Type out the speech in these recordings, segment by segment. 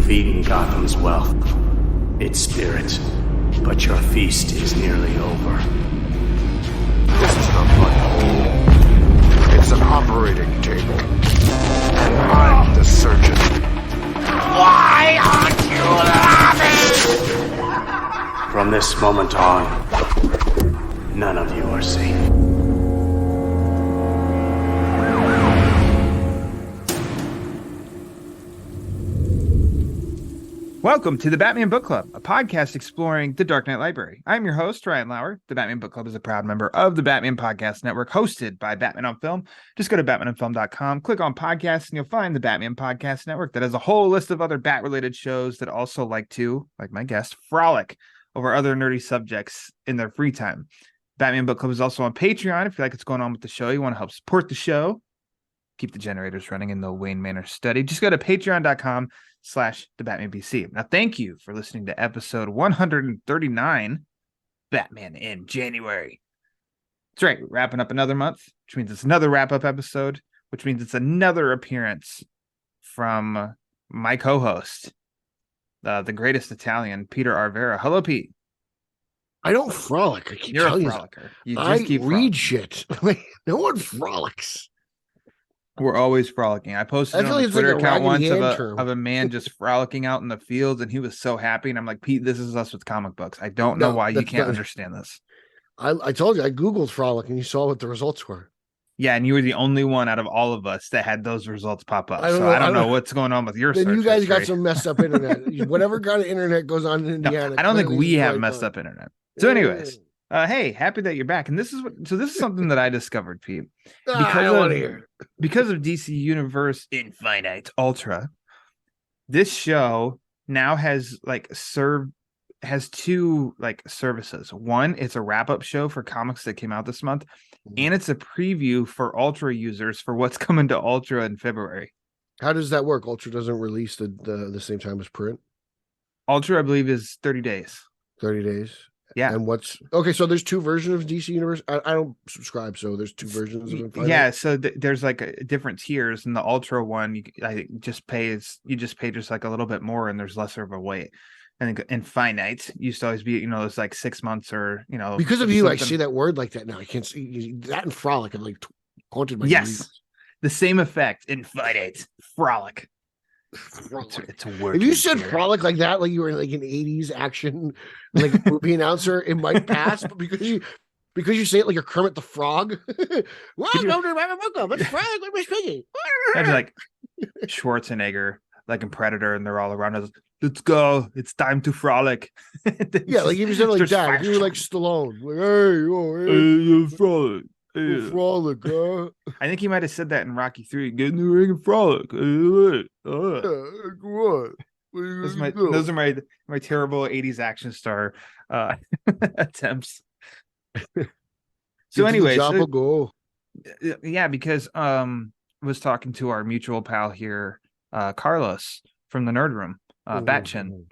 You've eaten Gotham's wealth, its spirit, but your feast is nearly over. This is not my home. It's an operating table. And I'm the surgeon. Why aren't you laughing? From this moment on, none of you are safe. Welcome to the Batman Book Club, a podcast exploring the Dark Knight Library. I'm your host, Ryan Lauer. The Batman Book Club is a proud member of the Batman Podcast Network, hosted by Batman on Film. Just go to batmanonfilm.com, click on podcasts, and you'll find the Batman Podcast Network that has a whole list of other bat-related shows that also like to, like my guest, frolic over other nerdy subjects in their free time. Batman Book Club is also on Patreon. If you like what's going on with the show, you want to help support the show, keep the generators running in the Wayne Manor study, just go to patreon.com/the Batman BC. Now, thank you for listening to episode 139, Batman in January. That's right, we're wrapping up another month, which means it's another wrap-up episode, which means it's another appearance from my co-host, the greatest Italian, Peter R. Verra. Hello, Pete. I don't frolic. I keep You're a telling you. frolicker. You I just keep read frolicking. shit. No one frolics. We're always frolicking. I posted I feel on the like it's like Twitter a account once Raggedy of Ann a, term. of a man just frolicking out in the fields, and he was so happy. And I'm like, Pete, this is us with comic books. I don't know why you that's can't not- understand this. I told you, I Googled frolic and you saw what the results were. Yeah, and you were the only one out of all of us that had those results pop up. I don't So know- I don't I know don't- what's going on with your Then search you guys got history. some messed up internet. Whatever kind of internet goes on in No, Indiana. I don't think clearly we is have right messed on. up internet. So anyways, hey, happy that you're back. And this is something that I discovered, Pete. I don't want to hear. Because of DC Universe Infinite Ultra, this show now has two services. One, it's a wrap-up show for comics that came out this month, and it's a preview for Ultra users for what's coming to Ultra in February. How does that work? Ultra doesn't release the same time as print. Ultra, I believe, is 30 days. 30 days. Yeah. And so there's two versions of DC Universe. I don't subscribe, so there's two versions of Infinite. Yeah, so there's different tiers, and the Ultra one, I think just pay just like a little bit more, and there's lesser of a wait. I think Infinite used to always be, it's like 6 months or Because of you, I something. see that word like that now. I can't see that and frolic. I'm like haunted by Yes, the same effect. Infinite frolic. It's a word. If you said frolic like that, like you were like an 80s action like movie announcer, it might pass. But because you say it like you're Kermit the Frog. Welcome to Batman Book Club. It's Frolic with Miss Piggy. I'd be like Schwarzenegger, like in Predator, and they're all around us. Let's go. It's time to frolic. Yeah, like if you said it like Just that, fire if you were like shots. Stallone, like, hey, You frolic. yo, frolic, huh? I think he might have said that in Rocky 3. Get in the ring and frolic. Yeah, come on. What are you gonna do? Those are my terrible 80s action star attempts. So anyways, go. yeah, because I was talking to our mutual pal here, Carlos from the Nerd Room, Batchin.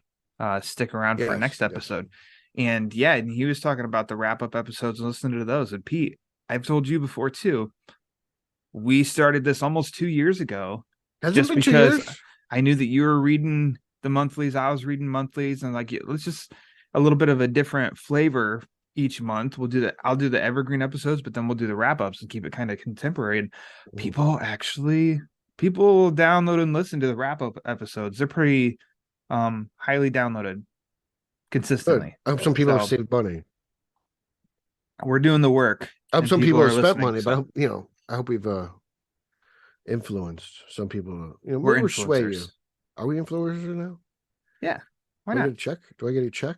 Stick around for Yes, next yes. episode. And yeah, and he was talking about the wrap-up episodes and listening to those. And Pete, I've told you before too, we started this almost 2 years ago. Has Just it been 2 because years? I knew that you were reading the monthlies, I was reading monthlies, and like let's just a little bit of a different flavor each month. I'll do the evergreen episodes, but then we'll do the wrap-ups and keep it kind of contemporary. And people download and listen to the wrap-up episodes. They're pretty highly downloaded consistently. I hope some people have So- saved money. We're doing the work. I hope and some people are have spent listening, money, so- but I hope we've influenced some people. We're we'll sway you. influencers. Are we influencers now? Why Do I not? get a check? Do I get a check?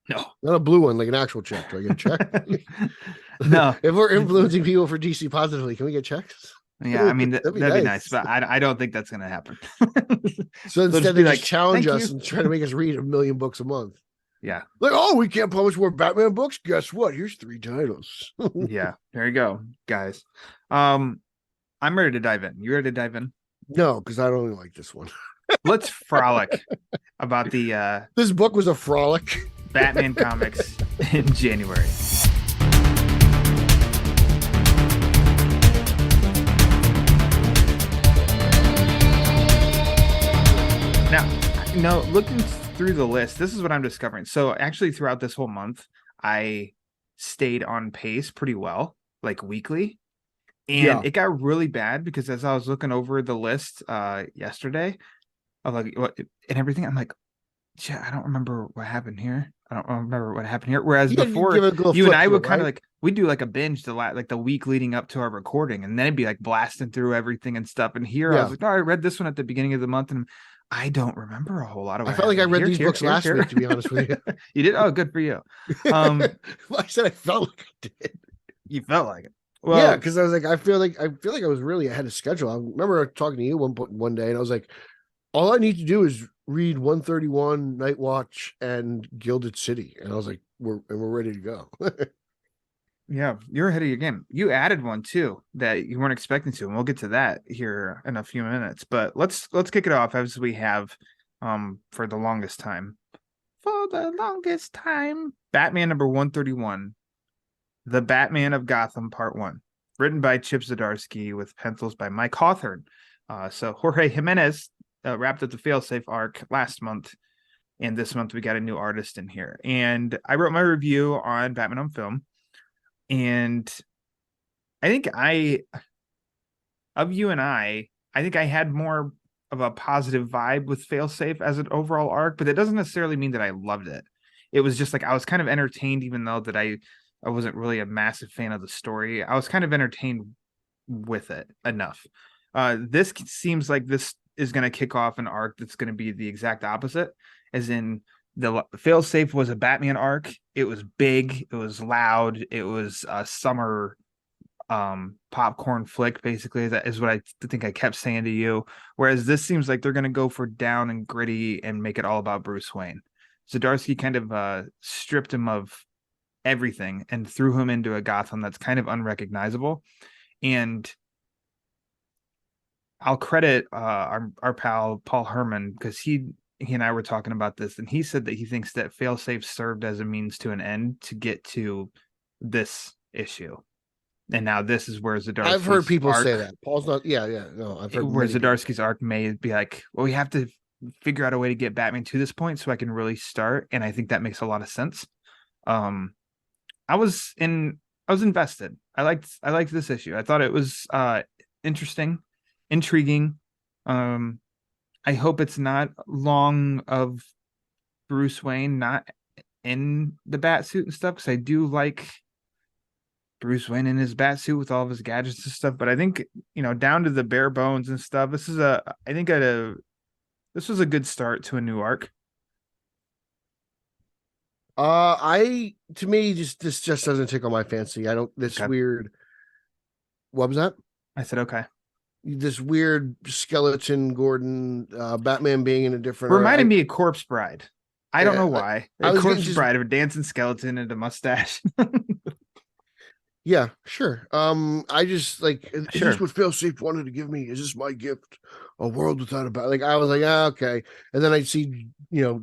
No. Not a blue one, like an actual check. Do I get a check? No. If we're influencing people for DC positively, can we get checks? Yeah, I mean That'd that'd be be nice. nice, but I don't think that's gonna happen. So just instead be they like, just challenge "Thank us you." and try to make us read 1 million books a month. Yeah, Like, oh, we can't publish more Batman books. Guess what? Here's 3 titles. yeah. There you go, guys. I'm ready to dive in. You ready to dive in? No, because I don't like this one. Let's frolic about the This book was a frolic. Batman comics in January. Now, No, looking through the list, this is what I'm discovering. So actually throughout this whole month, I stayed on pace pretty well, like weekly. And Yeah. it got really bad because as I was looking over the list yesterday of like what and everything, I'm like, shit, I don't remember what happened here. I don't remember what happened here. Whereas You give before, it a little you and flip I through would it, kind of right? like we'd do like a binge like the week leading up to our recording, and then it'd be like blasting through everything and stuff. And here I was Yeah. like, no, I read this one at the beginning of the month, and I don't remember a whole lot of I what felt like I happened. read these books last week, to be honest with you. You did? Oh, good for you. Well, I said I felt like I did. You felt like it. Yeah, Well, because I was like, I feel like I was really ahead of schedule. I remember talking to you one day, and I was like, all I need to do is read 131, Night Watch, and Gilded City, and I was like, we're ready to go. yeah, you're ahead of your game. You added one too that you weren't expecting to, and we'll get to that here in a few minutes. But let's kick it off as we have for the longest time. For the longest time. Batman number 131. The Batman of Gotham Part 1. Written by Chip Zdarsky with pencils by Mike Hawthorne. So Jorge Jimenez wrapped up the failsafe arc last month, and this month we got a new artist in here. And I wrote my review on Batman on Film, and I think of you and I think I had more of a positive vibe with failsafe as an overall arc, but it doesn't necessarily mean that I loved it. It was just like I was kind of entertained, even though that I wasn't really a massive fan of the story. I was kind of entertained with it enough. This seems like this is going to kick off an arc that's going to be the exact opposite, as in the failsafe was a Batman arc. It was big, it was loud, it was a summer popcorn flick, basically. That is what I think I kept saying to you. Whereas this seems like they're going to go for down and gritty and make it all about Bruce Wayne. Zdarsky kind of stripped him of everything and threw him into a Gotham that's kind of unrecognizable. And I'll credit our pal Paul Herman, because he and I were talking about this, and he said that he thinks that failsafe served as a means to an end to get to this issue. And now this is where Zdarsky's I've heard people arc, say that. Paul's not. Yeah, no, I've heard where many people. Zdarsky's arc may be like, well, we have to figure out a way to get Batman to this point so I can really start. And I think that makes a lot of sense. I was invested. I liked this issue. I thought it was interesting, intriguing. I hope it's not long of Bruce Wayne not in the bat suit and stuff, because I do like Bruce Wayne in his bat suit with all of his gadgets and stuff. But I think, down to the bare bones and stuff, this was a good start to a new arc. To me, this just doesn't tickle my fancy. I don't. This Okay. weird. What was that? I said okay. This weird skeleton Gordon, Batman being in a different. Reminded me of Corpse Bride. I don't know Yeah, why. I was Corpse just- Bride of a dancing skeleton and a mustache. Yeah, sure. I just like, is Sure. this what Failsafe wanted to give me? Is this my gift? A world without a bat. Like, I was like, okay. And then I see, Judge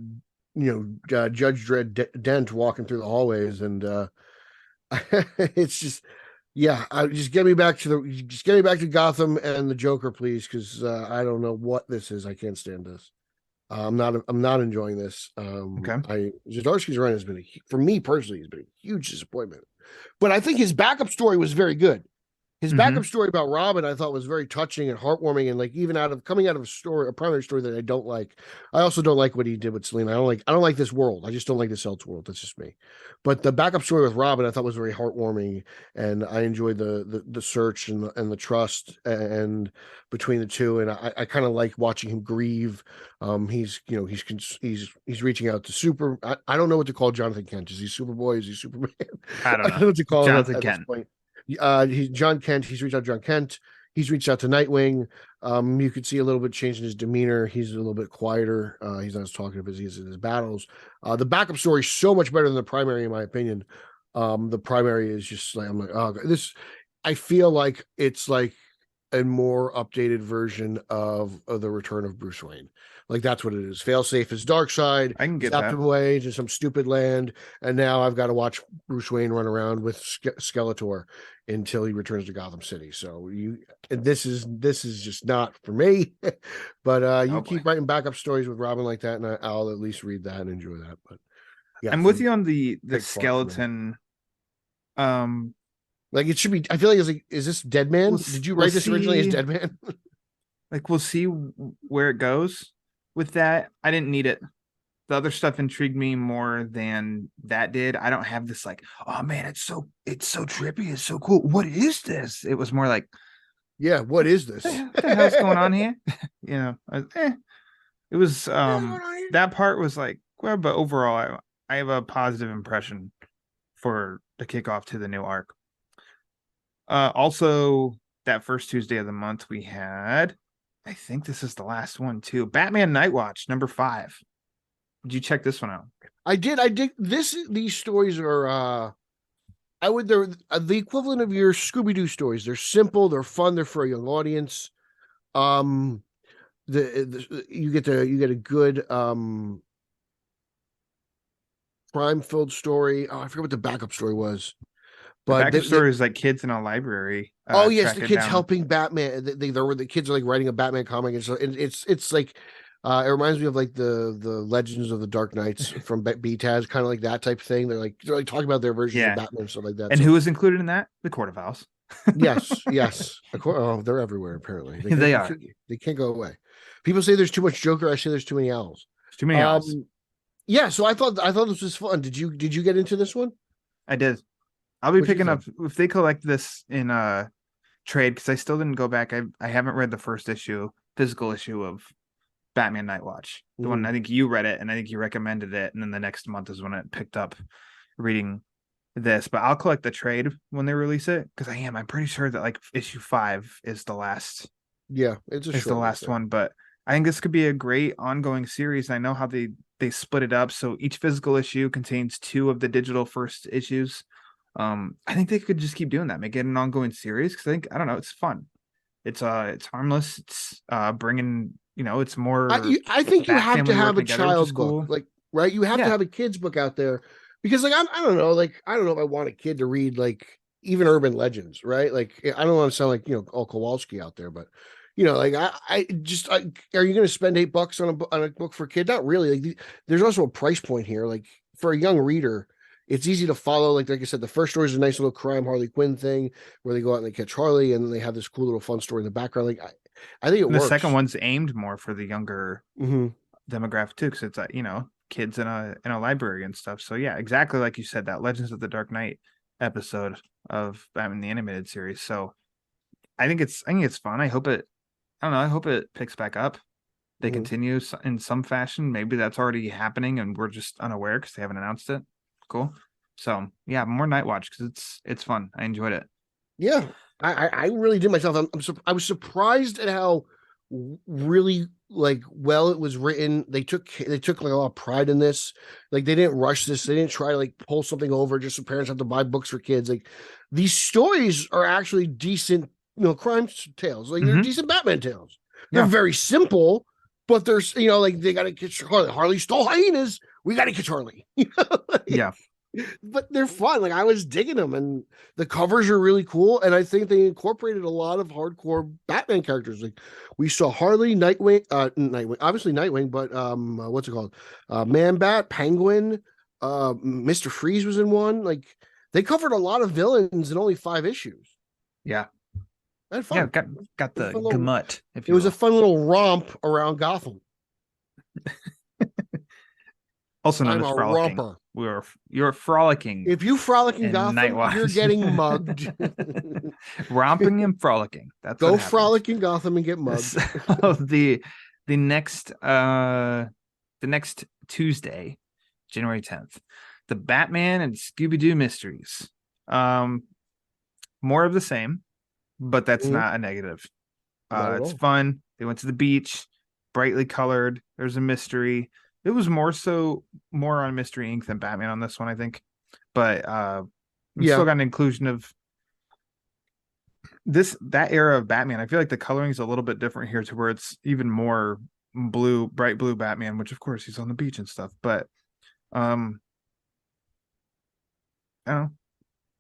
Dredd Dent walking through the hallways, and it's just, yeah. Just get me back to Gotham and the Joker, please, because I don't know what this is. I can't stand this. I'm not enjoying this. Okay. Zdarsky's run has been for me personally, has been a huge disappointment. But I think his backup story was very good. His backup story about Robin, I thought, was very touching and heartwarming, and like even coming out of a primary story that I don't like. I also don't like what he did with Selena. I don't like this world. I just don't like this Elseworld. That's just me. But the backup story with Robin, I thought, was very heartwarming, and I enjoyed the search and the trust and between the two, and I kind of like watching him grieve. He's reaching out to Super. I don't know what to call Jonathan Kent. Is he Superboy? Is he Superman? I don't know. I don't know what to call Jonathan him at Kent. this point. He's John Kent. He's reached out to John Kent. He's reached out to Nightwing. You could see a little bit change in his demeanor. He's a little bit quieter. He's not as talkative as he is in his battles. The backup story is so much better than the primary, in my opinion. The primary is just like, I'm like, oh, this. I feel like it's like a more updated version of the return of Bruce Wayne. Like that's what it is. Failsafe is Darkseid. I can get Zapped that. him away to some stupid land, and now I've got to watch Bruce Wayne run around with Skeletor until he returns to Gotham City. So this is just not for me. But you keep writing backup stories with Robin like that, and I'll at least read that and enjoy that. But yeah, I'm with you on the big part for me. skeleton. Like it should be. I feel like it's like, is this Dead Man? Did you write this originally as Dead Man? Like we'll see where it goes with that. I didn't need it. The other stuff intrigued me more than that did. I don't have this like, oh man, it's so trippy, it's so cool. What is this? It was more like, yeah, what is this? What the hell's going on here? You know, it was that part was like, well, but overall, I have a positive impression for the kickoff to the new arc. Also, that first Tuesday of the month, we had, I think this is the last one too, Batman Night Watch number 5. Did you check this one out? I did. These stories are they're the equivalent of your Scooby-Doo stories. They're simple, they're fun, they're for a young audience. You get a good crime-filled story. Oh, I forget what the backup story was. But the story is like kids in a library. Oh yes, the kids helping Batman. The kids are like writing a Batman comic, and so it's like it reminds me of like the Legends of the Dark Knights from BTAS, kind of like that type of thing. They're like talking about their versions of Batman and stuff like that. And who was included in that? The Court of Owls. yes. Oh, they're everywhere apparently. They are. They can't go away. People say there's too much Joker. I say there's too many owls. There's too many owls. Yeah. So I thought this was fun. Did you get into this one? I did. I'll be picking up if they collect this in trade, because I still didn't go back. I haven't read the first physical issue of Batman Night Watch. The one I think you read it, and I think you recommended it, and then the next month is when it picked up reading this. But I'll collect the trade when they release it, because I'm pretty sure that like issue 5 is the last. Yeah, it's the last one, but I think this could be a great ongoing series. I know how they split it up, so each physical issue contains 2 of the digital first issues. I think they could just keep doing that, make it an ongoing series, because I don't know, it's fun. It's harmless. It's bringing, it's more. I think you have to have a child book, like, right? You have to have a kid's book out there, because like I don't know if I want a kid to read like even urban legends, right? Like I don't want to sound like all Kowalski out there, but like are you going to spend $8 on a book for a kid? Not really. Like there's also a price point here. Like for a young reader, it's easy to follow. Like I said, the first story is a nice little crime Harley Quinn thing where they go out and they catch Harley, and then they have this cool little fun story in the background. Like I think it works. The second one's aimed more for the younger demographic too, because it's kids in a library and stuff. So yeah, exactly like you said, that Legends of the Dark Knight episode of Batman the Animated Series. So I think it's fun. I hope it picks back up. They continue in some fashion. Maybe that's already happening and we're just unaware because they haven't announced it. Cool. So yeah, more Night Watch because it's fun. I enjoyed it. Yeah, I really did myself. I was surprised at how really like well it was written. They took like a lot of pride in this. Like they didn't rush this. They didn't try to like pull something over just so parents have to buy books for kids. Like these stories are actually decent, crime tales. Like they're decent Batman tales. They're very simple, but there's like they got to catch Harley. Harley stole hyenas. We got to catch Harley. Yeah. But they're fun. Like I was digging them, and the covers are really cool. And I think they incorporated a lot of hardcore Batman characters. Like we saw Harley, Nightwing, obviously Nightwing, but what's it called? Man-Bat, Penguin, Mr. Freeze was in one. Like they covered a lot of villains in only 5 issues. Yeah. I had fun. Yeah, got the gamut. It was a fun little romp around Gotham. Also known as frolicking. Romper. You're frolicking. If you frolic in Gotham, you're getting mugged. Romping and frolicking. That's go frolic in Gotham and get mugged. So the next Tuesday, January 10th, the Batman and Scooby-Doo mysteries. More of the same, but that's not a negative. It's fun. They went to the beach, brightly colored. There's a mystery. It was more on Mystery Inc. than Batman on this one, I think. But we still got an inclusion of that era of Batman, I feel like the coloring is a little bit different here to where it's even more blue, bright blue Batman, which of course he's on the beach and stuff. But um, I don't know,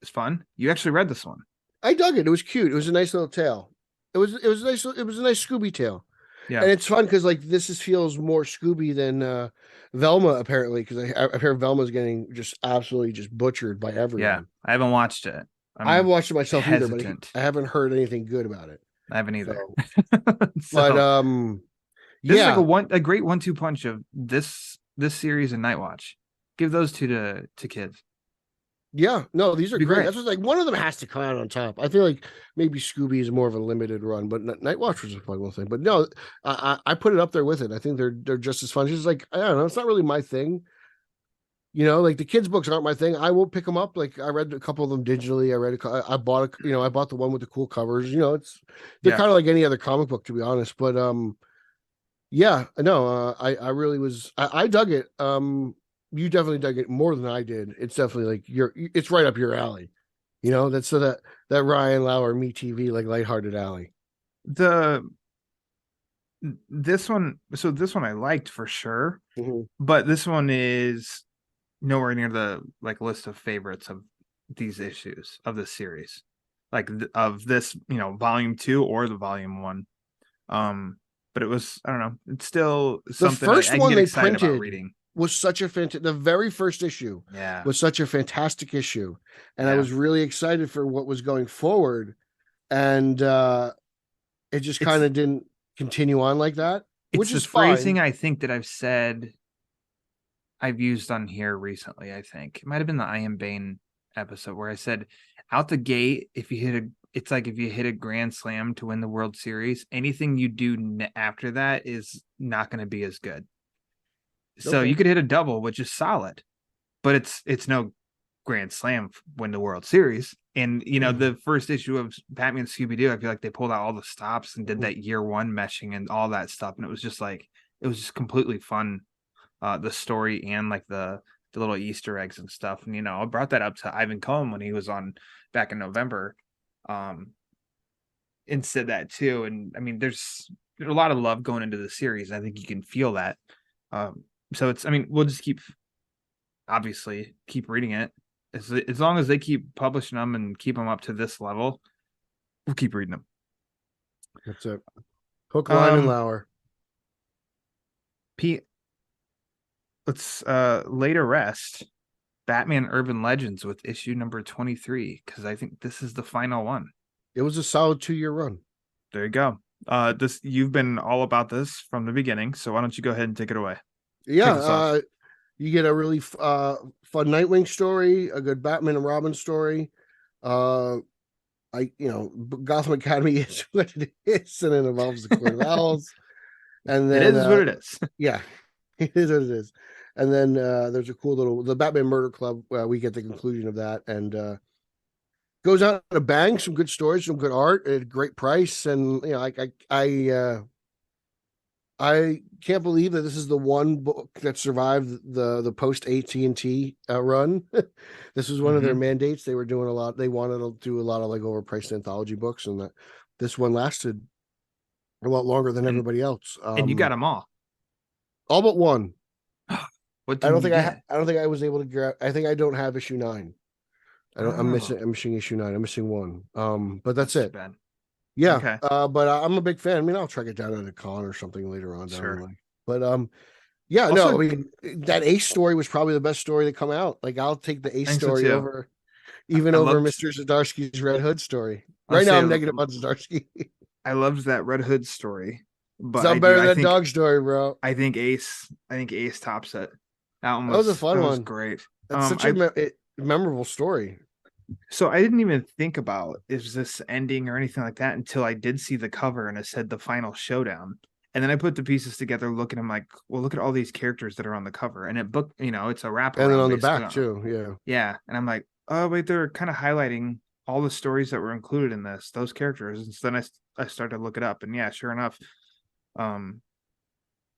it's fun. You actually read this one. I dug it. It was cute. It was a nice little tale. It was nice. It was a nice Scooby tale. Yeah, And it's fun because like feels more Scooby than Velma apparently because I hear Velma's getting just absolutely just butchered by everyone. yeah. I haven't watched it. I haven't watched it myself hesitant. either, but I haven't heard anything good about it. I haven't either. But this yeah, is like a great 1-2 punch of this series and Night Watch. Give those two to kids. yeah, no, these are Be great. great. That's what's like one of them has to come out on top. I feel like maybe Scooby is more of a limited run, but Night Watch was a fun little thing. But no, I put it up there with it. I think they're just as fun. It's just like I don't know, it's not really my thing. You know, like the kids' books aren't my thing. I will pick them up. Like I read a couple of them digitally. I bought I bought the one with the cool covers. You know, they're kind of like any other comic book to be honest. But yeah, no, I really was. I dug it. You definitely dug it more than I did. It's definitely like it's right up your alley. You know, that's that Ryan Lauer Me TV like lighthearted alley. This one I liked for sure, Mm-hmm. but this one is nowhere near the like list of favorites of these issues of this series, like of this volume 2 or the volume 1. But it was, I don't know, it's still something the first I one get they excited about printed reading. Was such a fantastic. The very first issue was such a fantastic issue, and I was really excited for what was going forward, and it just kind of didn't continue on like that, which is phrasing fine. I think that I've used on here recently. I think it might have been the I Am Bane episode where I said, out the gate, if you hit a grand slam to win the World Series, anything you do after that is not going to be as good. So you could hit a double, which is solid, but it's no grand slam win the World Series. And the first issue of Batman Scooby-Doo, I feel like they pulled out all the stops and did that year 1 meshing and all that stuff, and it was just completely fun. The story and like the little Easter eggs and stuff. And I brought that up to Ivan Cohen when he was on back in November, and said that too. And I mean, there's a lot of love going into the series. I think you can feel that. So we'll just keep reading it as long as they keep publishing them and keep them up to this level. We'll keep reading them. That's it. Hook, line, and Lauer. Pete, let's lay to rest Batman Urban Legends with issue number 23, because I think this is the final one. It was a solid 2-year run. There you go. You've been all about this from the beginning, so why don't you go ahead and take it away? Yeah, you get a really fun Nightwing story, a good Batman and Robin story. Gotham Academy is what it is, and it involves the Court of Owls. And then it is what it is. Yeah, it is what it is. And then there's a cool the Batman Murder Club. We get the conclusion of that, and goes out in a bang. Some good stories, some good art, at a great price, and I can't believe that this is the one book that survived the post AT&T run. This was one of their mandates. They were doing a lot. They wanted to do a lot of like overpriced anthology books, and this one lasted a lot longer than everybody else. And you got them all but one. What I don't think I was able to grab. I think I don't have issue 9. I'm missing issue 9. I'm missing one. But that's it. Bad. Yeah. Okay. But I'm a big fan. I mean, I'll track it down at a con or something later on down the line. But yeah, also, no, I mean that Ace story was probably the best story to come out. Like I'll take the Ace story over Mr. Zdarsky's Red Hood story. Right now I'm negative on Zdarsky. I loved that Red Hood story. But it's better than that dog story, bro. I think Ace tops it. That was a fun one. Was great. That's such a memorable story. So I didn't even think about is this ending or anything like that until I did see the cover and it said the final showdown. And then I put the pieces together, looking. I'm like, well, look at all these characters that are on the cover, and it's a wrap. And then on the back too, yeah. Yeah, and I'm like, oh wait, they're kind of highlighting all the stories that were included in those characters. And so then I started to look it up, and yeah, sure enough, I don't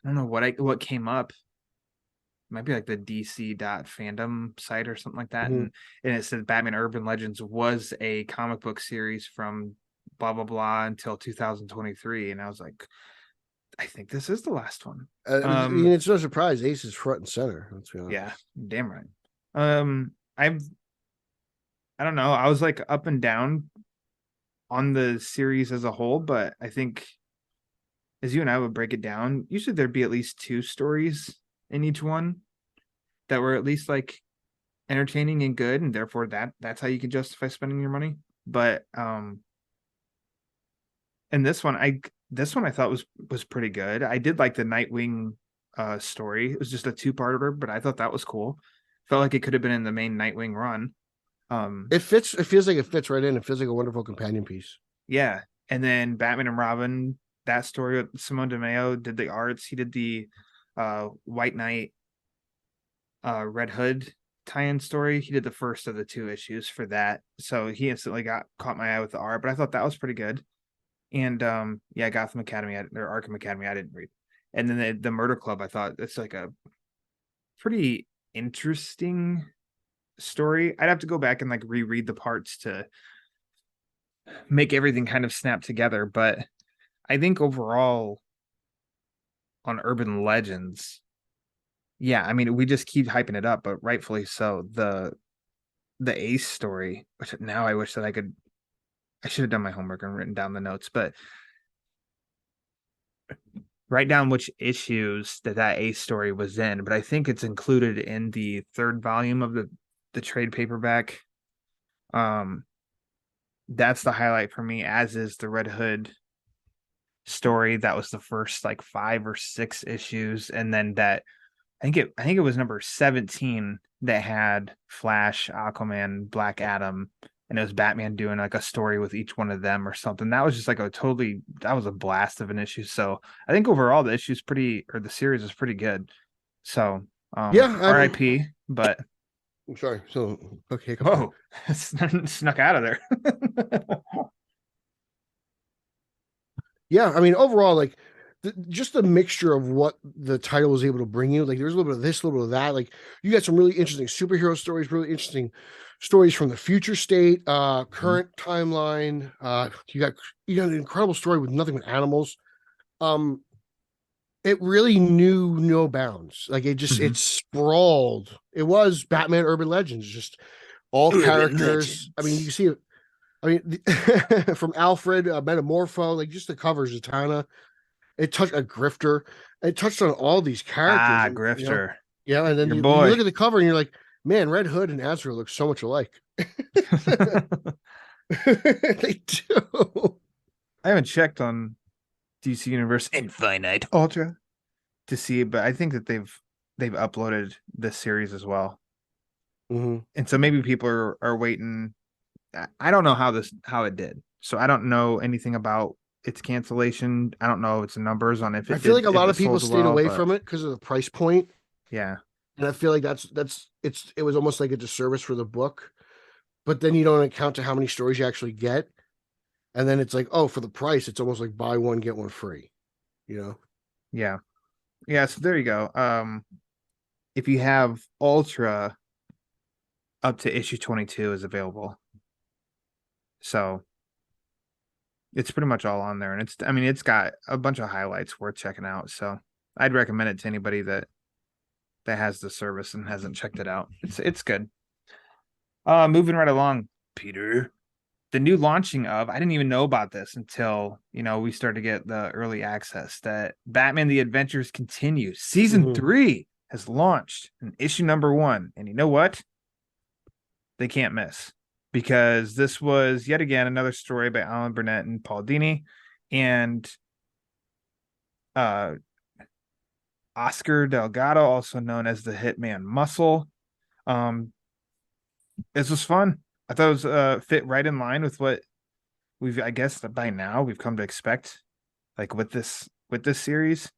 know what came up. It might be like the DC.fandom site or something like that, and it said Batman Urban Legends was a comic book series from blah blah blah until 2023, and I was like, I think this is the last one. I mean, it's no surprise Ace is front and center. Let's be honest. Yeah, damn right. I don't know. I was like up and down on the series as a whole, but I think as you and I would break it down, usually there'd be at least 2 stories in each one that were at least like entertaining and good, and therefore that's how you can justify spending your money. But and this one I thought was pretty good. I did like the Nightwing story. It was just a 2-parter, but I thought that was cool. Felt like it could have been in the main Nightwing run. It fits. It feels like it fits right in. It feels like a wonderful companion piece. Yeah, and then Batman and Robin, that story. Simone DeMeo did the arts. He did the White Knight, Red Hood tie-in story. He did the first of the 2 issues for that, so he instantly caught my eye with the art. But I thought that was pretty good. And yeah, Gotham Academy or Arkham Academy, I didn't read. And then the Murder Club, I thought it's like a pretty interesting story. I'd have to go back and like reread the parts to make everything kind of snap together, but I think overall on Urban Legends, yeah, I mean, we just keep hyping it up, but rightfully so. The Ace story, which now I wish that I should have done my homework and written down the notes, but write down which issues that Ace story was in. But I think it's included in the 3rd volume of the trade paperback. That's the highlight for me, as is the Red Hood story. That was the first like 5 or 6 issues, and then that I think it was number 17 that had Flash, Aquaman, Black Adam, and it was Batman doing like a story with each one of them or something. That was just like that was a blast of an issue. So I think overall the the series is pretty good. So yeah, RIP, but I'm sorry. So okay, whoa, snuck out of there. Yeah, I mean, overall, like just the mixture of what the title was able to bring you. Like, there's a little bit of this, a little bit of that. Like, you got some really interesting superhero stories, really interesting stories from the future state, current timeline. You got an incredible story with nothing but animals. It really knew no bounds. Like, it sprawled. It was Batman Urban Legends, just all characters. I mean, you can see it. I mean, from Alfred, Metamorpho, like just the covers, Zatanna. It touched a Grifter. It touched on all these characters. Grifter. Yeah, and then you look at the cover and you're like, man, Red Hood and Azrael look so much alike. They do. I haven't checked on DC Universe Infinite Ultra to see, but I think that they've uploaded this series as well. Mm-hmm. And so maybe people are waiting. I don't know how it did. So I don't know anything about its cancellation. I don't know its numbers on if it I feel like a lot of it people sold stayed well, away but from it because of the price point. yeah. And I feel like it was almost like a disservice for the book. But then you don't account to how many stories you actually get. And then it's like, oh, for the price, it's almost like buy one, get one free. You know? Yeah. Yeah, so there you go. If you have Ultra, up to issue 22 is available. So it's pretty much all on there, and it's got a bunch of highlights worth checking out. So I'd recommend it to anybody that has the service and hasn't checked it out. It's good. Moving right along, Peter. The new launching of, I didn't even know about this until we started to get the early access, that Batman the Adventures Continue season 3 has launched in issue number 1, and you know what? They can't miss, because this was yet again another story by Alan Burnett and Paul Dini, and Oscar Delgado, also known as the Hitman Muscle. This was fun. I thought it was fit right in line with what I guess by now we've come to expect, like with this series.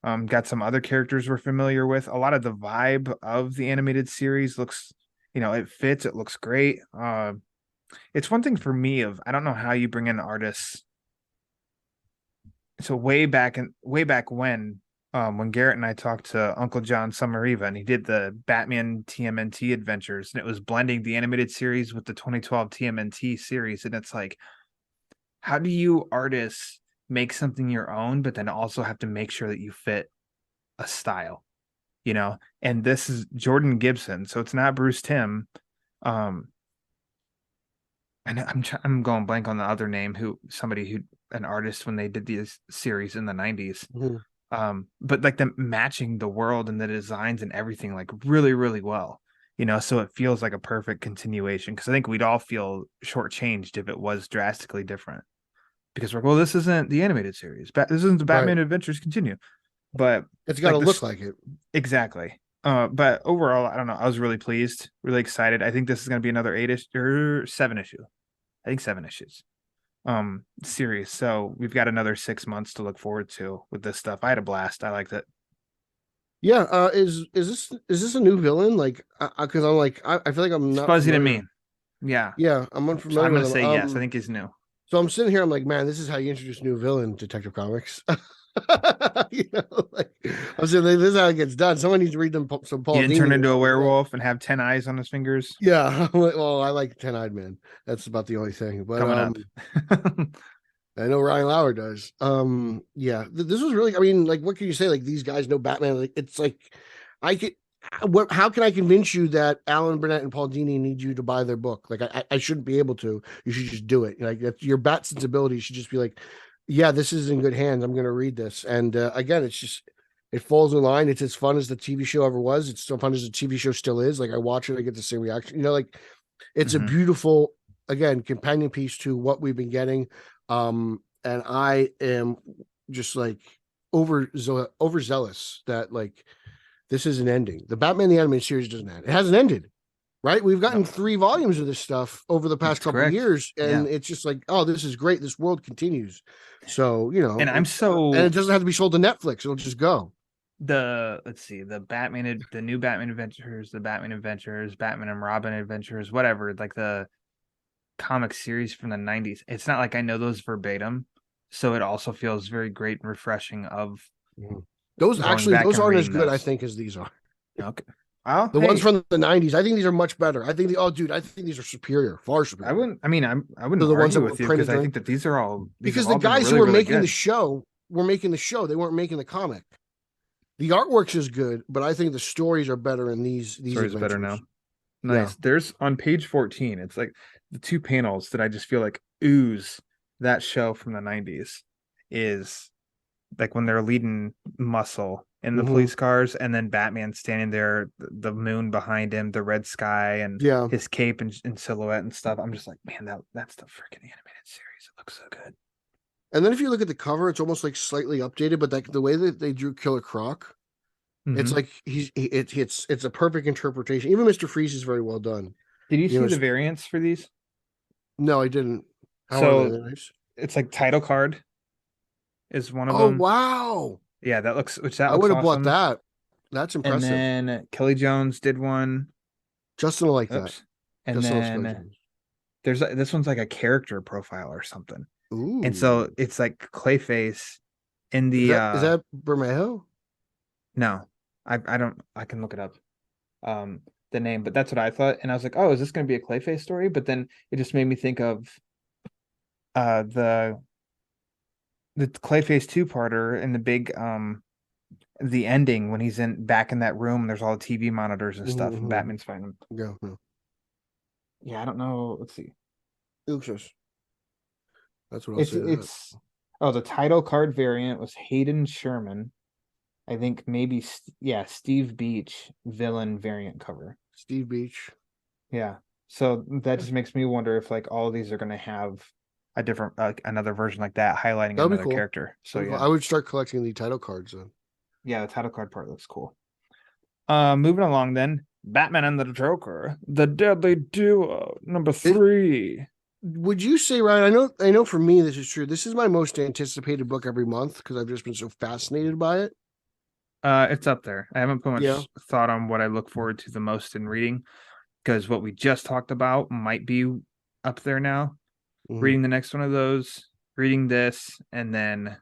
Got some other characters we're familiar with. A lot of the vibe of the animated series looks, it fits. It looks great. It's one thing for me I don't know how you bring in artists. So way back when Garrett and I talked to Uncle John Sumeriva, and he did the Batman TMNT adventures, and it was blending the animated series with the 2012 TMNT series, and it's like, how do you artists make something your own, but then also have to make sure that you fit a style, you know? And this is Jordan Gibson, so it's not Bruce Timm. Um, and I'm going blank on the other name, an artist when they did these series in the 90s. Mhm. But like them matching the world and the designs and everything like really, really well, you know, so it feels like a perfect continuation. Because I think we'd all feel shortchanged if it was drastically different. Because we're like, well, this isn't the animated series. This isn't the Right. Batman Adventures Continue. But It's got to like look like it. exactly. But overall, I don't know. I was really pleased, really excited. I think this is going to be another 8-ish or 7 issue. I think 7 issues series. So we've got another 6 months to look forward to with this stuff. I had a blast. I liked it. Yeah. Is this a new villain? Like, because I'm like, I feel like I'm It's not fuzzy to familiar. me. Yeah. Yeah, I'm So unfamiliar I'm with gonna him. say yes. I think he's new. So I'm sitting here. I'm like, man, this is how you introduce a new villain, Detective Comics. Like I'm saying, like, this is how it gets done. Someone needs to read them some He Paul didn't turn Dini or into a something. werewolf and have 10 eyes on his fingers. Yeah, well, I like Ten-Eyed Man. That's about the only thing. But Coming up. I know Ryan Lauer does. Yeah, this was really. I mean, like, what can you say? Like, these guys know Batman. Like, it's like, I could. What? How can I convince you that Alan Burnett and Paul Dini need you to buy their book? Like, I shouldn't be able to. You should just do it. Like, that's, your bat sensibility should just be like, yeah, this is in good hands. I'm going to read this. And again, it's just. It falls in line. It's as fun as the TV show ever was. It's so fun as the TV show still is. Like, I watch it, I get the same reaction. You know, like, it's a beautiful, again, companion piece to what we've been getting. And I am just like overzealous that like this is an ending. The Batman the Animated Series doesn't end. It hasn't ended, right? We've gotten 3 volumes of this stuff over the past That's couple of correct. years, and Yeah. it's just like, oh, this is great. This world continues. So, you know, And and it doesn't have to be sold to Netflix. It'll just go. let's see, the new Batman Adventures, Batman and Robin Adventures, whatever, like the comic series from the 90s. It's not like I know those verbatim, so it also feels very great and refreshing of Those going back those and aren't as reading good, I those. think, as these are. Okay. Oh, The ones hey, from the 90s, I think these are much better. I think I think these are superior, far superior. I wouldn't To the ones argue that were with you because printed I during, think that these have because the all been guys who really, were really making the good. show were making the show. They weren't making the comic. The artwork's is good, but I think the stories are better in these Story's better now. adventures. Yeah. Nice. There's on page 14, it's like the 2 panels that I just feel like ooze that show from the 90s is like when they're leading Muscle in the Mhm. police cars and then Batman standing there, the moon behind him, the red sky and Yeah. his cape in silhouette and stuff. I'm just like, man, that's the freaking animated series. It looks so good. And then if you look at the cover, it's almost like slightly updated, but like the way that they drew Killer Croc, it's Mm-hmm. like it's a perfect interpretation. Even Mr. Freeze is very well done. Did you You see know, the variants for these? no, I didn't. How are they? So They're nice. it's like title card is one of Oh them. wow. Yeah, that I looks would have bought awesome. that. That's And impressive. then Kelly Jones did one. Justin will like that. Oops. And Justin loves then Jones. this one's like a character profile or something. And so Ooh. it's like Clayface in Is the that Bermejo? no. I can look it up. The name, but that's what I thought. And I was like, oh, is this gonna be a Clayface story? But then it just made me think of uh the Clayface 2-parter and the big the ending when he's back in that room, there's all the TV monitors and stuff, and Batman's fighting him. Yeah. Yeah. Yeah, I don't know. Let's see. Oops. That's what I'll say to that. It's the title card variant was Hayden Sherman. I think maybe Steve Beach villain variant cover. Steve Beach. Yeah. So that just makes me wonder if like all of these are going to have a different another version like that highlighting That'd be another cool. character. So Cool. yeah. I would start collecting the title cards then. Yeah, the title card part looks cool. Moving along then. Batman and the Joker, the Deadly Duo, number 3. Would you say, Ryan? I know for me this is true. This is my most anticipated book every month because I've just been so fascinated by it. It's up there. I haven't put much Yeah. thought on what I look forward to the most in reading because what we just talked about might be up there now. Mhm. Reading the next one of those, reading this, and then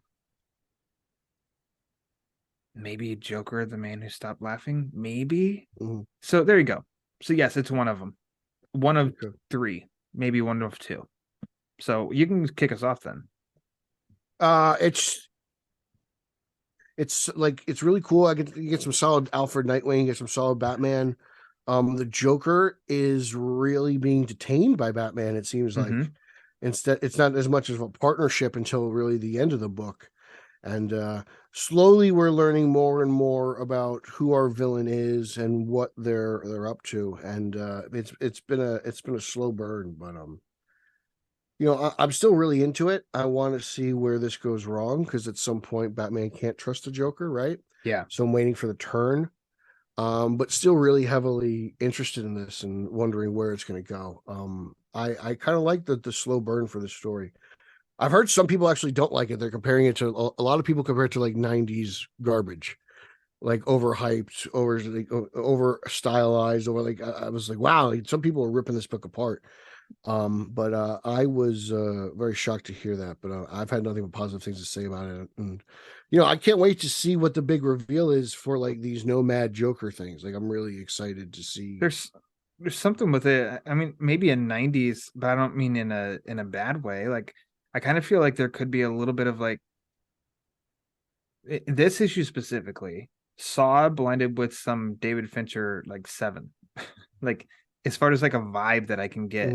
maybe Joker, the Man Who Stopped Laughing, maybe. Mhm. So there you go. So yes, it's one of them. One of Okay. 3, maybe one of 2. So you can kick us off then. It's like it's really cool. You get some solid Alfred Nightwing, get some solid Batman. The Joker is really being detained by Batman. It seems like instead it's not as much of a partnership until really the end of the book, and slowly we're learning more and more about who our villain is and what they're up to. And it's been a slow burn, but I'm still really into it. I want to see where this goes wrong because at some point Batman can't trust the Joker, right? Yeah. So I'm waiting for the turn, but still really heavily interested in this and wondering where it's going to go. I kind of like the slow burn for the story. I've heard some people actually don't like it. They're comparing it to a lot of people compare it to like 90s garbage, like overhyped, over stylized, over like I was like, wow, like, some people are ripping this book apart. But I was very shocked to hear that. But I've had nothing but positive things to say about it, and I can't wait to see what the big reveal is for like these Nomad Joker things. Like I'm really excited to see. There's something with it. I mean, maybe in 90s, but I don't mean in a bad way. Like I kind of feel like there could be a little bit of like this issue specifically saw blended with some David Fincher like 7. Like as far as like a vibe that I can get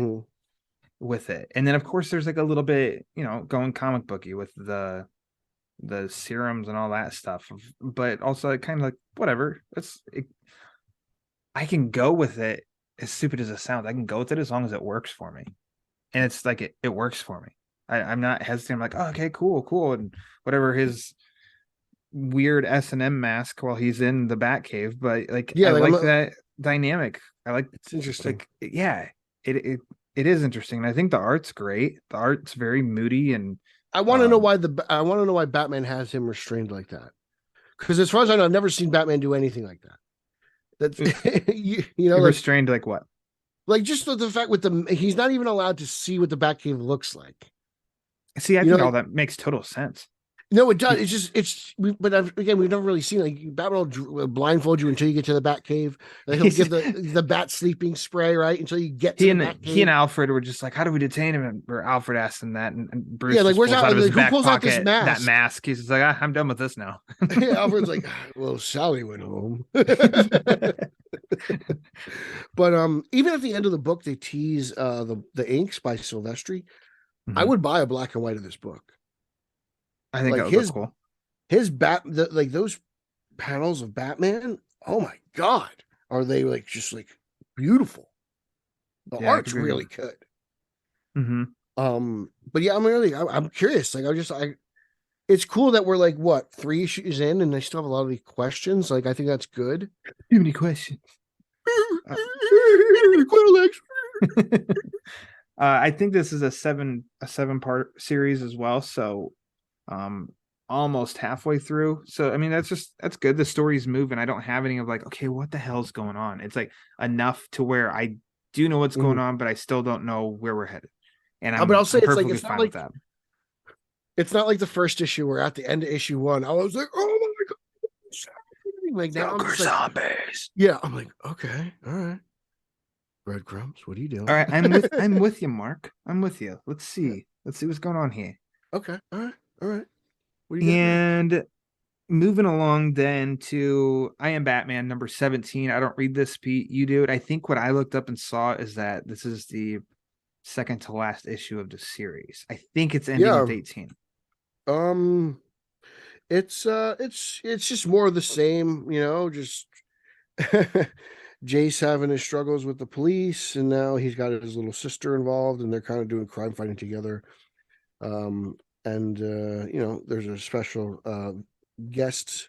with it. And then of course there's like a little bit, going comic booky with the serums and all that stuff. But also kind of like whatever. I can go with it, as stupid as it sounds. I can go with it as long as it works for me. And it's like it works for me. I'm not hesitant. I'm like, oh, okay, cool. And whatever his weird S&M mask while he's in the Batcave, but like I like that dynamic. I like it's interesting. Like, yeah, it is interesting. And I think the art's great. The art's very moody, and I want to know why Batman has him restrained like that. Because as far as I know, I've never seen Batman do anything like that. That's like, restrained like what? Like just the fact with he's not even allowed to see what the Batcave looks like. See, I think all that makes total sense. No, it does. Again, we've never really seen like Batman will blindfold you until you get to the Batcave. Like he'll give the bat sleeping spray right until you get to the Batcave. He and Alfred were just like, "How do we detain him?" Or Alfred asked him that, and Bruce like where's out of his back pulls pocket out this mask? That mask. He's just like, "I'm done with this now." Yeah, Alfred's like, "Well, Sally went home." But even at the end of the book, they tease the inks by Silvestri. I would buy a black and white of this book. I think like that was cool. Those panels of Batman. Oh my god, are they like just like beautiful? The art's really good. But yeah, I'm curious. Like it's cool that we're like 3 issues in, and I still have a lot of these questions. Like I think that's good. Too many questions. I think this is a 7-part series as well. So almost halfway through. So I mean that's good. The story's moving. I don't have any of like, okay, what the hell's going on? It's like enough to where I do know what's going on, but I still don't know where we're headed. And I'll say it's like it's not like that. It's not like the first issue where at the end of issue 1, I was like, oh my god, like now I'm zombies. Yeah, I'm like, okay, all right. Breadcrumbs, what are you doing? All right, I'm with you, Mark. I'm with you. Let's see what's going on here. Okay, all right. And moving along then to I Am Batman number 17. I don't read this, Pete. You do it. I think what I looked up and saw is that this is the second to last issue of the series. I think it's ending with 18. It's just more of the same, just Jace having his struggles with the police, and now he's got his little sister involved, and they're kind of doing crime fighting together. And there's a special guest.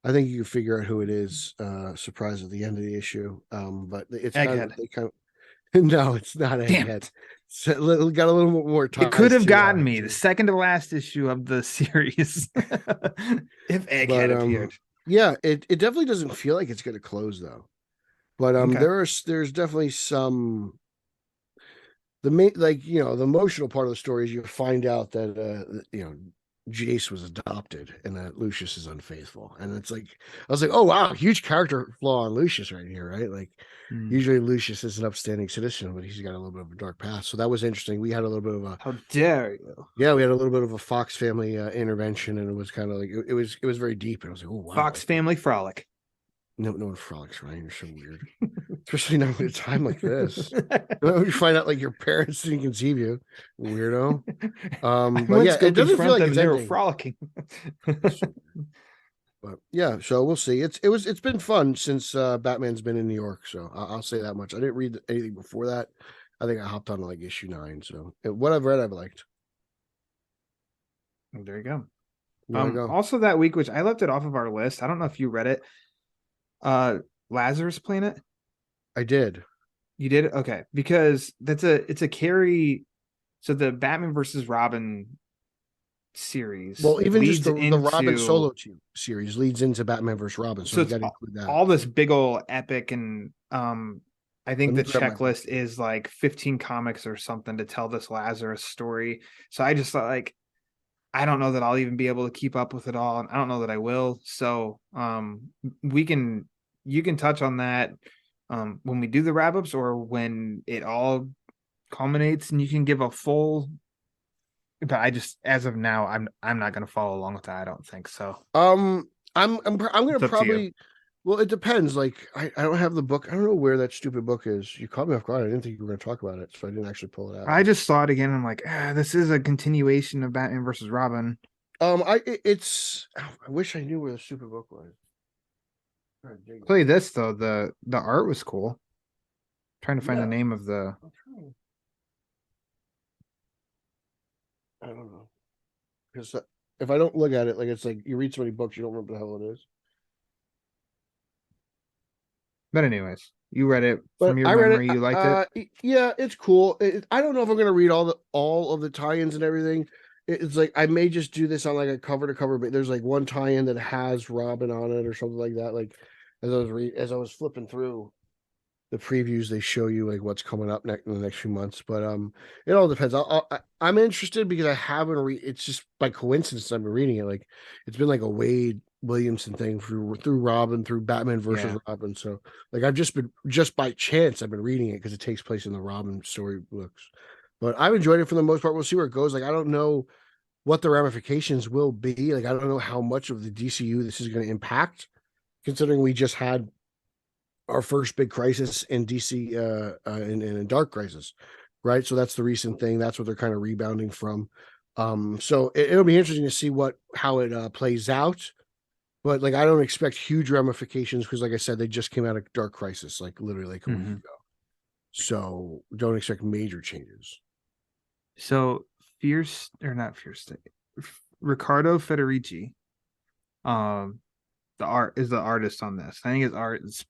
I think you can figure out who it is. Surprise at the end of the issue. But it's no, it's not Egghead. So it got a little bit more time. It could have gotten me the second to last issue of the series if Egghead appeared. Yeah, it definitely doesn't feel like it's going to close though. But there's definitely some the emotional part of the story is you find out that Jace was adopted and that Lucius is unfaithful. And it's like, I was like, oh wow, huge character flaw on Lucius right here, right? Like usually Lucius is an upstanding citizen, but he's got a little bit of a dark past. So that was interesting. We had a little bit of a How dare you? yeah, we had a little bit of a Fox family intervention, and it was kind of like it was very deep. And I was like, oh wow, Fox like, family frolic. no one frolics, Ryan. You're so weird, especially now at a time like this. You find out like your parents didn't conceive you, weirdo. I But went yeah, to go it doesn't feel confront like them it's and they were ending. frolicking. But yeah, so we'll see. It's been fun since Batman's been in New York. So I'll say that much. I didn't read anything before that. I think I hopped on like issue 9. So what I've read, I've liked. There you go. There you go. Also that week, which I left it off of our list. I don't know if you read it. Lazarus Planet. I did. You did? Okay. Because it's a carry. So the Batman versus Robin series. Well, even just the into, Robin solo series leads into Batman vs. Robin, so you got to include that. All this big old epic, and I think the grab my checklist is like 15 comics or something to tell this Lazarus story. So I just thought like, I don't know that I'll even be able to keep up with it all, and I don't know that I will. So you can touch on that when we do the wrap ups or when it all culminates, and you can give a full. But I just, as of now, I'm not going to follow along with that. I don't think so. I'm gonna It's up to probably. Well, it depends. Like I don't have the book. I don't know where that stupid book is. You caught me off guard. I didn't think you were going to talk about it, so I didn't actually pull it out. I just saw it again. I'm like, this is a continuation of Batman versus Robin. I wish I knew where the stupid book was. Play this though. The art was cool. Trying to find the name of the. I don't know, because if I don't look at it, like it's like you read so many books, you don't remember the hell it is. But anyways, you read it But from your I read memory. it. You liked it. Yeah, it's cool. I don't know if I'm gonna read all of the tie-ins and everything. It's like I may just do this on like a cover to cover, but there's like one tie-in that has Robin on it or something like that. Like as I was flipping through the previews, they show you like what's coming up in the next few months. But it all depends. I'm interested because I haven't read. It's just by coincidence I've been reading it. Like it's been like a Wade Williamson thing through Robin, through Batman versus Robin. So like I've just by chance I've been reading it because it takes place in the Robin story books. But I've enjoyed it for the most part. We'll see where it goes. Like I don't know what the ramifications will be. Like I don't know how much of the DCU this is going to impact, considering we just had our first big crisis in DC in Dark Crisis, right? So that's the recent thing. That's what they're kind of rebounding from. So it'll be interesting to see how it plays out. But like I don't expect huge ramifications because, like I said, they just came out of Dark Crisis like literally like a week ago. So don't expect major changes. So Riccardo Federici, the art is the artist on this. I think his art is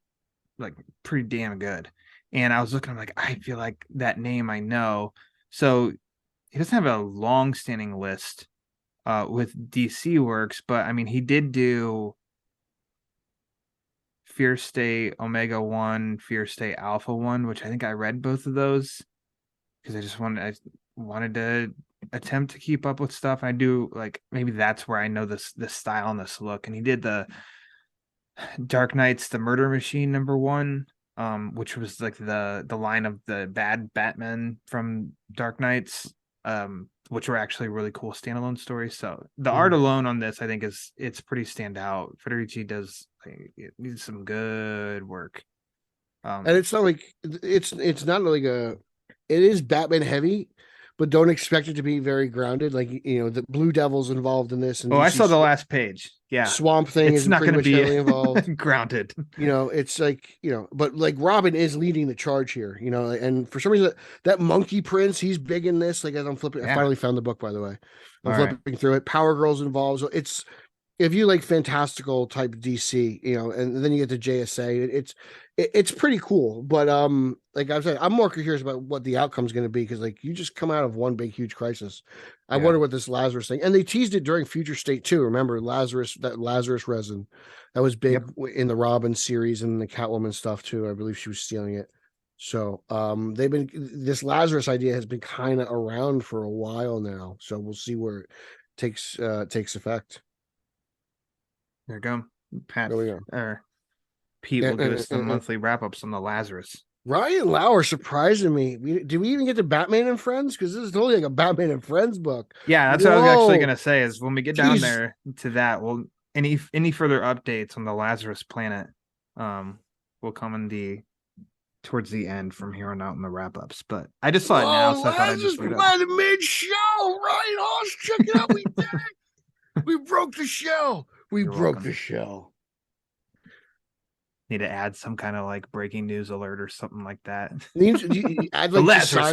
like pretty damn good. And I was looking, I'm like, I feel like that name I know. So he doesn't have a long-standing list with DC works, but I mean, he did do Fear State Omega 1, Fear State Alpha 1, which I think I read both of those because I wanted to attempt to keep up with stuff. I do like maybe that's where I know this style and this look. And he did the Dark Knight's The Murder Machine #1, which was like the line of the bad Batman from Dark Knights, which were actually really cool standalone stories. So the art alone on this, I think it's pretty standout. Federici does it needs some good work. And it's not like it's not like it is Batman heavy, but don't expect it to be very grounded. Like the Blue Devil's involved in this. And I saw the last page. Yeah, Swamp Thing it's is not going to be heavily involved. grounded. It's like but like Robin is leading the charge here. And for some reason that Monkey Prince, he's big in this. Like as I'm flipping, I finally found the book, by the way. I'm flipping through it. Power Girl's involved. So it's if you like fantastical type DC, and then you get to JSA, it's pretty cool. But like I said, I'm more curious about what the outcome's going to be because like you just come out of one big huge crisis. I wonder what this Lazarus thing, and they teased it during Future State too. Remember that Lazarus resin that was big in the Robin series and the Catwoman stuff too. I believe she was stealing it. So this Lazarus idea has been kind of around for a while now. So we'll see where takes effect. There you go. Pat There we go. or Pete will give us the monthly wrap-ups on the Lazarus. Ryan Lauer surprising me. Did we even get to Batman and Friends? Because this is totally like a Batman and Friends book. Yeah, that's what I was actually gonna say. Is when we get down there to that, we'll any further updates on the Lazarus planet, will come in towards the end from here on out in the wrap-ups. But I just saw it now, so I thought I'd just read it. Mid-show, Ryan Hoss, check it out. We did it. We broke the shell. We broke the shell. Need to add some kind of like breaking news alert or something like that. You add like the Lazarus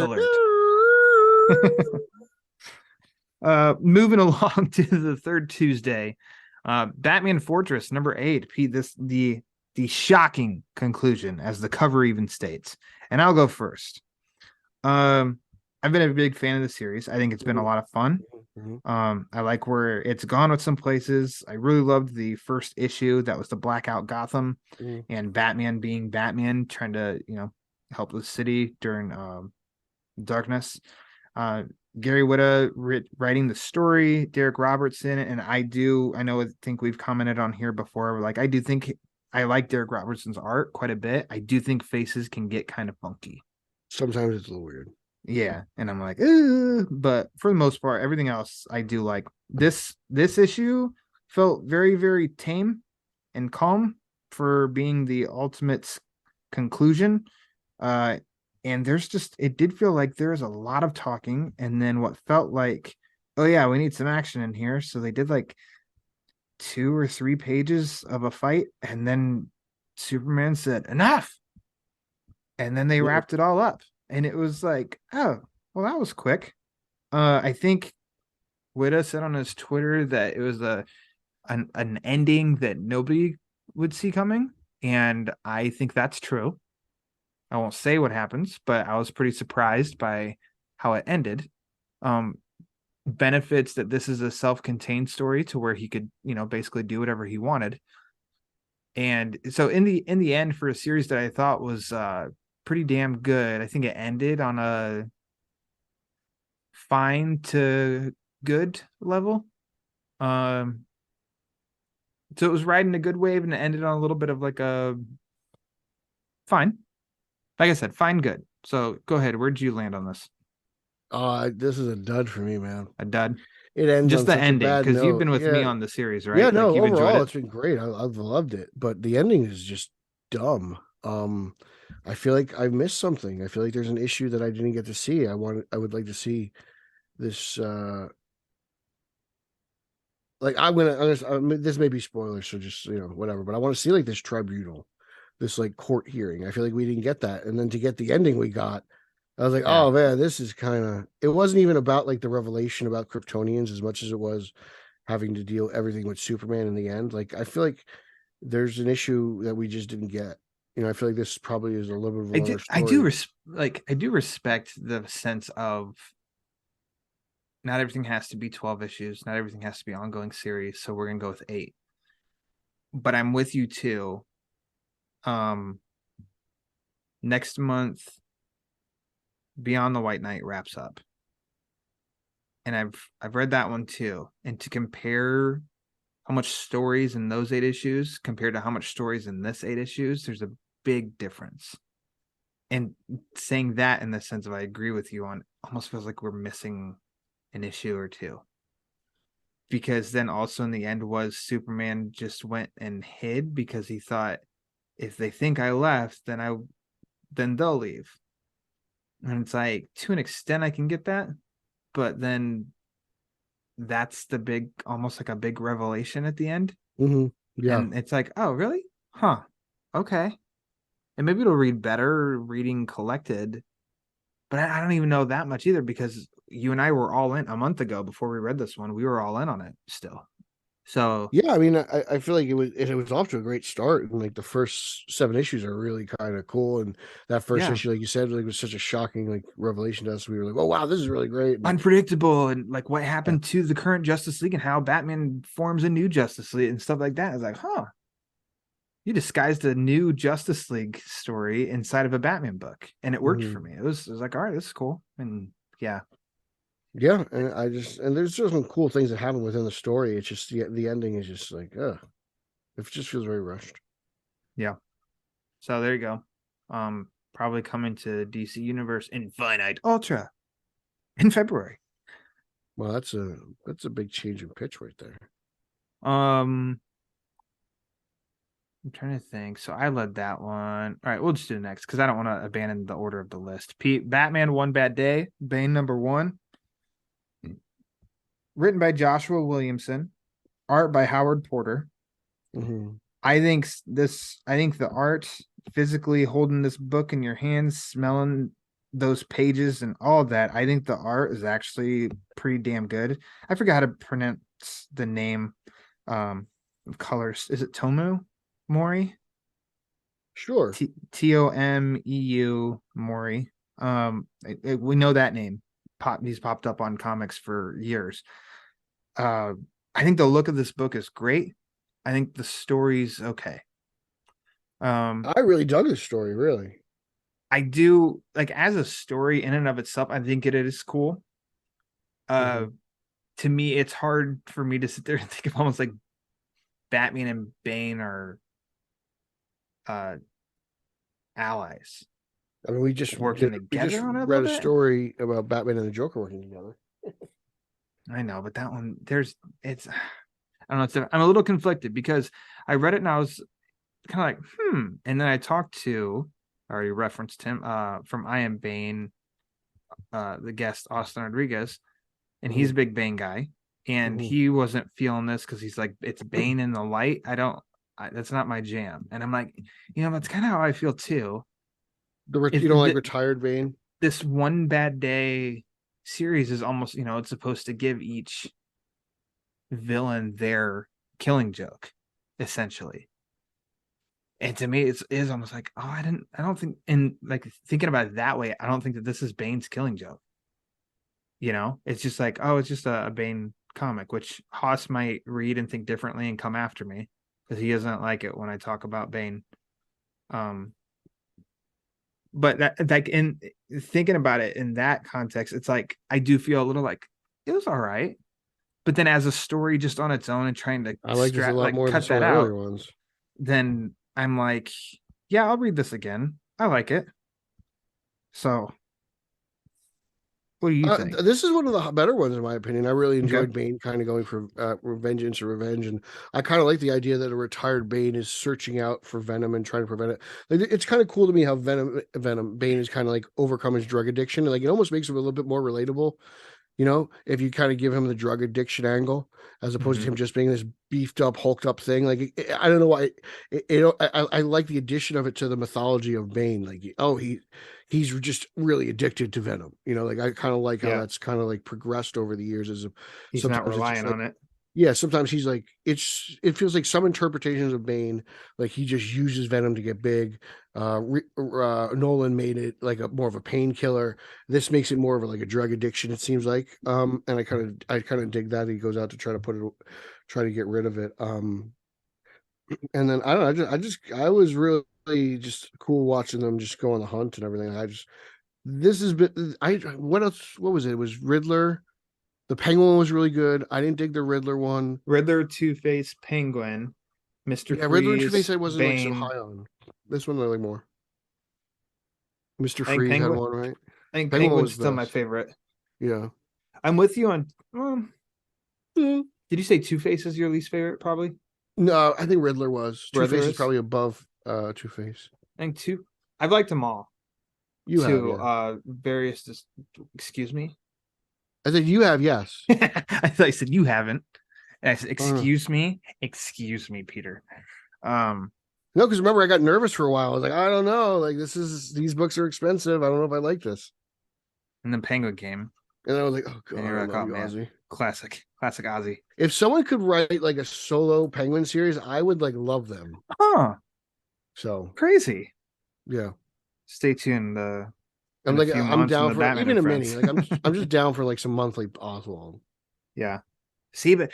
alert. Moving along to the third Tuesday, Batman Fortress number 8. Pete, the shocking conclusion, as the cover even states, and I'll go first. I've been a big fan of the series. I think it's been a lot of fun. I like where it's gone with some places. I really loved the first issue that was the Blackout Gotham and Batman being Batman, trying to, help the city during darkness. Gary Whitta writing the story, Derek Robertson, and I think we've commented on here before. Like, I do think I like Derek Robertson's art quite a bit. I do think faces can get kind of funky. Sometimes it's a little weird. Yeah, and I'm like, but for the most part, everything else I do like. This issue felt very, very tame and calm for being the ultimate conclusion. And it did feel like there's a lot of talking, and then what felt like, oh yeah, we need some action in here. So they did like 2 or 3 pages of a fight, and then Superman said enough, and then they wrapped it all up. And it was like, oh, well, that was quick. I think Whitta said on his Twitter that it was an ending that nobody would see coming. And I think that's true. I won't say what happens, but I was pretty surprised by how it ended. Benefits that this is a self-contained story to where he could, basically do whatever he wanted. And so in the end, for a series that I thought was pretty damn good, I think it ended on a fine to good level. So it was riding a good wave, and it ended on a little bit of like a fine. Like I said, fine, good. So go ahead. Where'd you land on this? This is a dud for me, man. A dud. It ends just on the ending, because you've been with me on the series, right? Yeah, no, like, you've overall it's been great. I've loved it, but the ending is just dumb. I feel like I missed something. I feel like there's an issue that I didn't get to see. I would like to see this. Like this may be spoilers, so just whatever. But I want to see like this tribunal, this like court hearing. I feel like we didn't get that, and then to get the ending we got, I was like, oh man, this is kind of. It wasn't even about like the revelation about Kryptonians as much as it was having to deal everything with Superman in the end. Like, I feel like there's an issue that we just didn't get. I feel like this probably is a little bit of a longer story. I do respect the sense of not everything has to be 12 issues, not everything has to be ongoing series, so we're gonna go with 8. But I'm with you too. Next month, Beyond the White Knight wraps up, and I've read that one too. And to compare how much stories in those 8 issues compared to how much stories in this 8 issues, there's a big difference. And saying that in the sense of I agree with you on, almost feels like we're missing an issue or 2. Because then also in the end was Superman just went and hid because he thought, if they think I left, then they'll leave. And it's like, to an extent I can get that, but then that's the big, almost like a big revelation at the end. Yeah. And it's like, oh, really? Huh. Okay. And maybe it'll read better reading collected, but I don't even know that much either, because you and I were all in a month ago before we read this one. We were all in on it still. So yeah, I mean, I feel like it was off to a great start, and like the first 7 issues are really kind of cool. And that first issue, like you said, like was such a shocking like revelation to us. We were like, oh wow, this is really great, and unpredictable, and like what happened to the current Justice League and how Batman forms a new Justice League and stuff like that. I was like, huh, you disguised a new Justice League story inside of a Batman book, and it worked for me. It was like, all right, this is cool. And yeah, Yeah, and there's just some cool things that happen within the story. It's just the ending is just like, it just feels very rushed. Yeah. So there you go. Probably coming to DC Universe Infinite Ultra in February. Well, that's a big change in pitch right there. I'm trying to think. So I led that one. All right, we'll just do the next because I don't want to abandon the order of the list. Batman One Bad Day, Bane #1. Written by Joshua Williamson, art by Howard Porter. Mm-hmm. I think the art, physically holding this book in your hands, smelling those pages and all that, I think the art is actually pretty damn good. I forgot how to pronounce the name colors. Is it Tomu Mori? Sure. Tomeu Mori. We know that name. He's popped up on comics for years. I think the look of this book is great. I think the story's okay. I really dug this story, really. I do, like, as a story in and of itself, I think it is cool. To me, it's hard for me to sit there and think of almost like Batman and Bane are allies. I mean, we just working together on it. Read a story about Batman and the Joker working together. I know, but that one, I don't know. I'm a little conflicted because I read it and I was kind of like, and then I already referenced him from I Am Bane, the guest Austin Rodriguez, and he's a big Bane guy, and he wasn't feeling this because he's like, it's Bane in the light. That's not my jam, and I'm like, that's kind of how I feel too. You don't like retired Bane? This One Bad Day series is almost, it's supposed to give each villain their killing joke, essentially. And to me, it is almost like, I don't think, and like thinking about it that way, I don't think that this is Bane's killing joke. It's just like, it's just a Bane comic, which Haas might read and think differently and come after me because he doesn't like it when I talk about Bane. But that, like, in thinking about it in that context, it's like I do feel a little like it was all right, but then as a story just on its own and trying to I like this a lot more cut than that out, earlier ones. Then I'm like, yeah, I'll read this again. I like it. So, what do you think? This is one of the better ones in my opinion. I really enjoyed Bane kind of going for vengeance or revenge, and I kind of like the idea that a retired Bane is searching out for Venom and trying to prevent it. Like, it's kind of cool to me how Bane is kind of like overcome his drug addiction. Like, it almost makes him a little bit more relatable. If you kind of give him the drug addiction angle as opposed to him just being this beefed up, hulked up thing. Like, I don't know why. I like the addition of it to the mythology of Bane. Like, he's just really addicted to Venom. Like, I kind of like how that's kind of like progressed over the years. He's not relying on it. Yeah, sometimes he's like, it feels like some interpretations of Bane, like he just uses Venom to get big. Nolan made it like more of a painkiller. This makes it more of a drug addiction, it seems like. And I kind of dig that he goes out to try to get rid of it. And then I don't know, I was really just cool watching them just go on the hunt and everything. What else? What was it? It was Riddler. The Penguin was really good. I didn't dig the Riddler one. Riddler, Two-Face, Penguin, Mr. Freeze, Riddler and Two-Face I wasn't Bane. so high on. This one I like more. Mr. Freeze had one, right? I think Penguin's was still my favorite. Yeah. I'm with you on. Did you say Two-Face is your least favorite? Probably. No, I think Riddler was. Two-Face is probably above Two-Face. I think I've liked them all. Various. Excuse me. I said you have, yes. I thought you said you haven't. I said, excuse me, Peter. No, because remember I got nervous for a while. I was like, I don't know. Like, these books are expensive. I don't know if I like this. And then Penguin came. And I was like, oh god, I love you, Ozzy. Classic Ozzy. If someone could write like a solo Penguin series, I would love them. Huh. So crazy. Yeah. Stay tuned. I'm down for even a mini. Like, I'm just down for some monthly Oswald. Yeah. See, but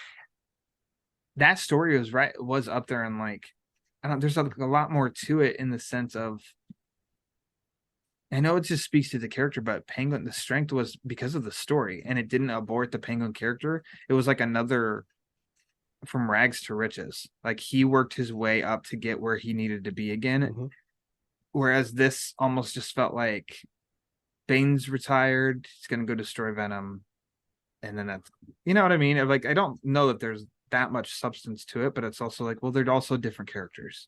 that story was up there, and there's a lot more to it in the sense of, I know it just speaks to the character, but Penguin, the strength was because of the story, and it didn't abort the Penguin character. It was like another from rags to riches. Like he worked his way up to get where he needed to be again. Mhm. Whereas this almost just felt like Bane's retired. He's gonna go destroy Venom, and then that's you know what I mean. Like I don't know that there's that much substance to it, but it's also like, well, they're also different characters.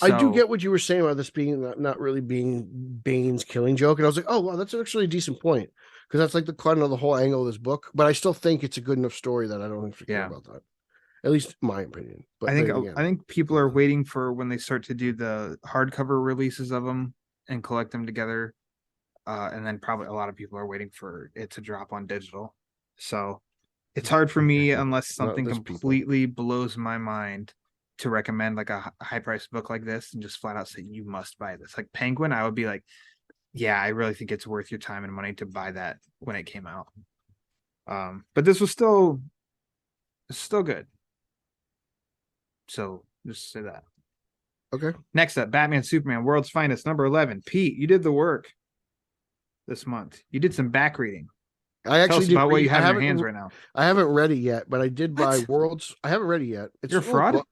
I do So get what you were saying about this being not really being Bane's killing joke, and I was like, oh wow, that's actually a decent point because that's like the kind of the whole angle of this book. But I still think it's a good enough story that I don't have to care Yeah. about that. At least my opinion. But I think then again, I think people are waiting for when they start to do the hardcover releases of them and collect them together. And then probably a lot of people are waiting for it to drop on digital. So it's hard for me unless something this people. completely blows my mind to recommend like a high price book like this and just flat out say you must buy this. Like Penguin, I would be like, yeah, I really think it's worth your time and money to buy that when it came out. But this was still good. So just say that. Okay. Next up, Batman Superman World's Finest, number 11. Pete, you did the work this month. You did some back reading. I actually Tell us did about what read- you I have in your haven't- hands right now. I haven't read it yet, but I did buy What? Worlds. I haven't read it yet. It's You're a little fraud? book.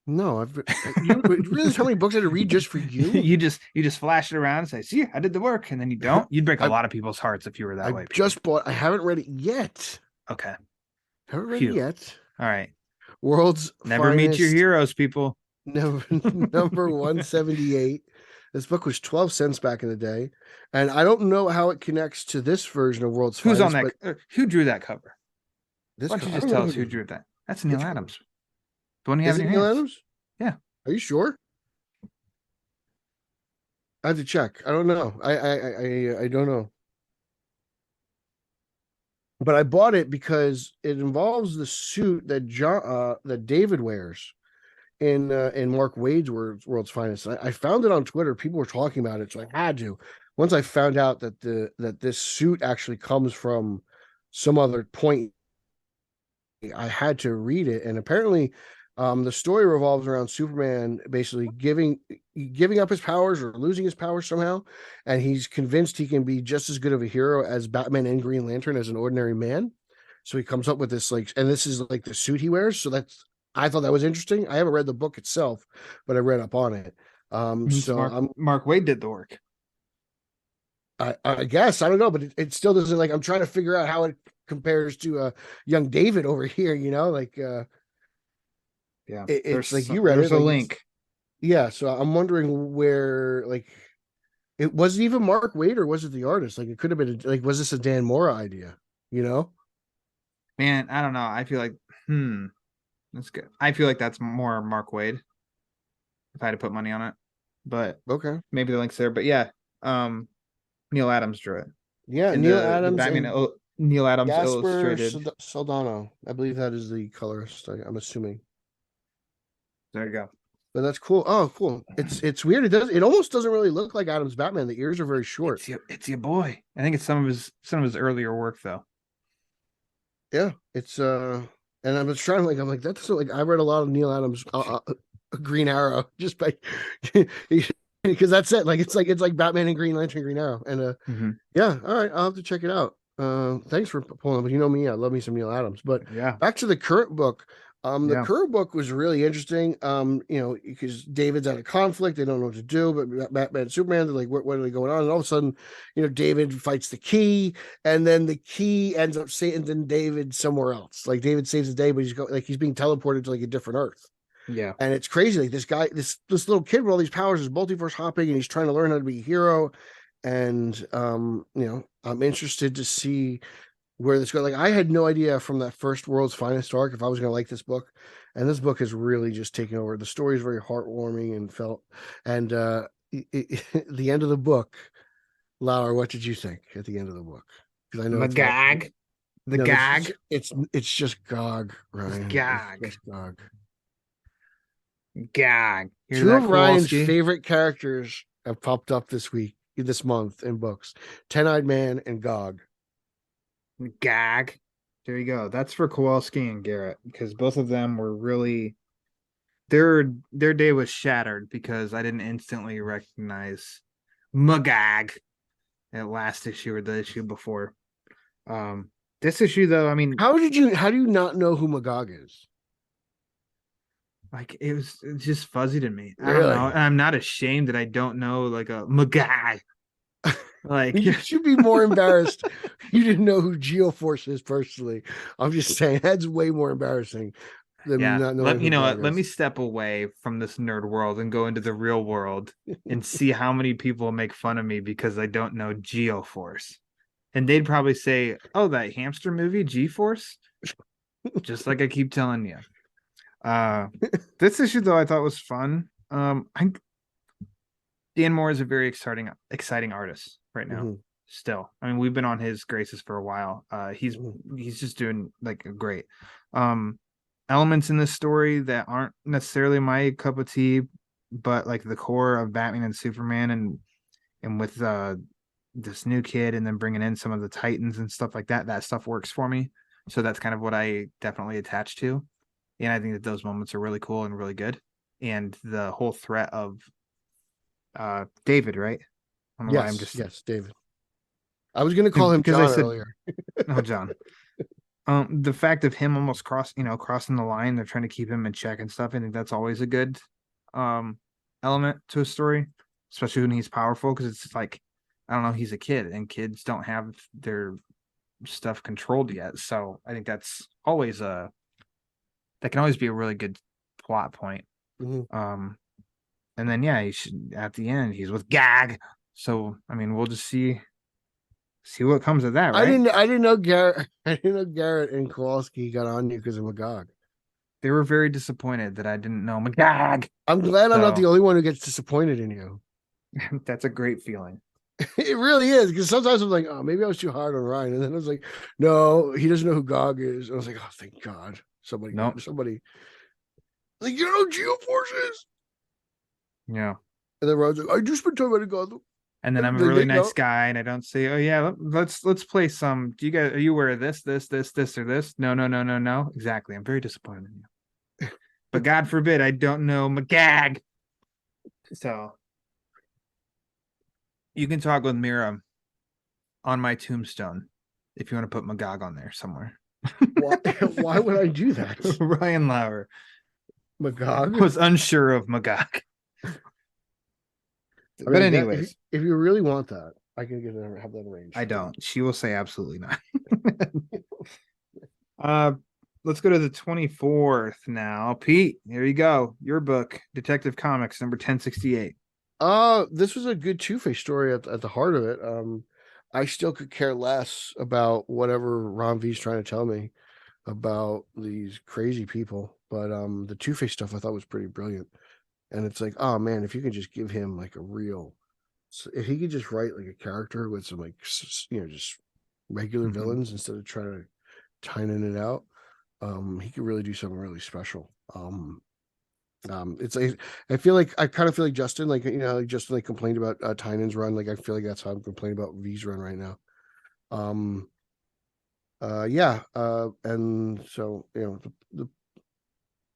No, I've you realize how many books I had to read just for you? you just flash it around and say, see, I did the work, and then you don't. You'd break a lot of people's hearts if you were that way. I just bought. I haven't read it yet. Okay. Haven't read Phew. it yet. All right. World's Never meet your Finest, heroes, people. number 178. This book was 12 cents back in the day, and I don't know how it connects to this version of World's Who's Finest. on that? Who drew that cover? This Why don't you I just don't tell know us who drew that? That's Neil Which one? Adams. The one you have Is in it your Neil hands. Adams? Yeah. Are you sure? I have to check. I don't know. I don't know. But I bought it because it involves the suit that that David wears in Mark Waid's World's Finest. I found it on Twitter. People were talking about it, so I had to. Once I found out that this suit actually comes from some other point, I had to read it. And apparently, the story revolves around Superman basically giving up his powers or losing his powers somehow, and he's convinced he can be just as good of a hero as Batman and Green Lantern as an ordinary man. So he comes up with this and this is like the suit he wears. So I thought that was interesting. I haven't read the book itself, but I read up on it. Mark Waid did the work. I guess I don't know, but it still doesn't I'm trying to figure out how it compares to young David over here. Yeah, it's like you read there's it. a link. Yeah, so I'm wondering where it was it even Mark Waid or was it the artist? It could have been was this a Dan Mora idea? Man, I don't know. I feel like that's good. I feel like that's more Mark Waid. If I had to put money on it, but okay, maybe the link's there. But yeah, Neil Adams drew it. Yeah, and Neil Adams, Batman, Neil Adams Gasper illustrated. Soldano. I believe that is the colorist. I'm assuming. There you go. But that's cool. Oh, cool. It's weird. It almost doesn't really look like Adam's Batman. The ears are very short. It's your boy. I think it's some of his earlier work though. Yeah, it's and I'm just trying to I'm like that doesn't I read a lot of Neil Adams Green Arrow just by because that's it. It's like Batman and Green Lantern, Green Arrow, and yeah. All right, I'll have to check it out. Thanks for pulling. But you know me, I love me some Neil Adams. But yeah, back to the current book. The current book was really interesting. Because David's at a conflict, they don't know what to do. But Batman and Superman, they're like, what are they going on? And all of a sudden, David fights the key, and then the key ends up sending David somewhere else. David saves the day, but he's being teleported to a different Earth. Yeah, and it's crazy. This guy, this little kid with all these powers is multiverse hopping, and he's trying to learn how to be a hero. And I'm interested to see where this goes. I had no idea from that first World's Finest arc if I was going to like this book, and this book has really just taken over. The story is very heartwarming and the end of the book. Lauer, what did you think at the end of the book? Because I know the gag. It's just Gog, Ryan. It's Gog. Gag. Two of Ryan's favorite characters have popped up this month in books: Ten-Eyed Man and Gog. Gag. There you go. That's for Kowalski and Garrett, because both of them were really their day was shattered because I didn't instantly recognize Magog. That last issue or the issue before. This issue though, I mean, How do you not know who Magog is? like it's just fuzzy to me. I don't Really? know. And I'm not ashamed that I don't know like a Magog. Like You should be more embarrassed. You didn't know who Geoforce is personally. I'm just saying that's way more embarrassing than yeah. not knowing who You know what? Magog Let is. me step away from this nerd world and go into the real world and see how many people make fun of me because I don't know Geoforce. And they'd probably say, "Oh, that hamster movie, G-Force," just like I keep telling you. This issue though I thought was fun. Dan Moore is a very exciting artist right now. Mhm. Still, I mean, we've been on his graces for a while. He's just doing like great. Elements in this story that aren't necessarily my cup of tea, but like the core of Batman and Superman, and with this new kid, and then bringing in some of the Titans and stuff like that. That stuff works for me. So that's kind of what I definitely attach to, and I think that those moments are really cool and really good. And the whole threat of David, right? I don't know why I'm just Yes, David. I was going to call him because John I said, earlier. "Oh, John." The fact of him almost crossing the line, they're trying to keep him in check and stuff. I think that's always a good element to a story, especially when he's powerful, because it's like, I don't know, he's a kid and kids don't have their stuff controlled yet. So I think that's always that can always be a really good plot point. Mhm. And then yeah, at the end he's with Gag. So I mean, we'll just see what comes of that, right? I didn't know Garrett. I didn't know Garrett and Kowalski got on you because of Magog. They were very disappointed that I didn't know Magog. I'm glad I'm not the So only one who gets disappointed in you. that's a great feeling. It really is, because sometimes I'm like, oh, maybe I was too hard on Ryan, and then I was like, no, he doesn't know who Gog is. And I was like, oh, thank God, Nope. somebody, like, you know, Geoforce is. Yeah. And then Ron's like, I do spend time at Gotham. And then I'm a Like, really you nice know, guy, and I don't say, "Oh yeah, let's play some." Do you guys are you aware of this, or this? No, no, no, no, no. Exactly. I'm very disappointed in you. But God forbid I don't know Magag. So you can talk with Mira on my tombstone if you want to put Magog on there somewhere. why would I do that? Ryan Lauer Magog. was unsure of Magog. I But mean, anyways, if you really want that, I can have that arranged. I don't. She will say absolutely not. uh let's go to the 24th now. Pete, here you go. Your book, Detective Comics number 1068. This was a good Two-Face story at the heart of it. I still could care less about whatever Ron V's trying to tell me about these crazy people. But the Two-Face stuff I thought was pretty brilliant. And it's like, oh man, if you could just give him like a real, if he could just write like a character with some like, just regular villains instead of trying to tighten it out, he could really do something really special. It's like I kind of feel like Justin, like like Justin like complained about Tynan's run. Like I feel like that's how I'm complaining about V's run right now. And so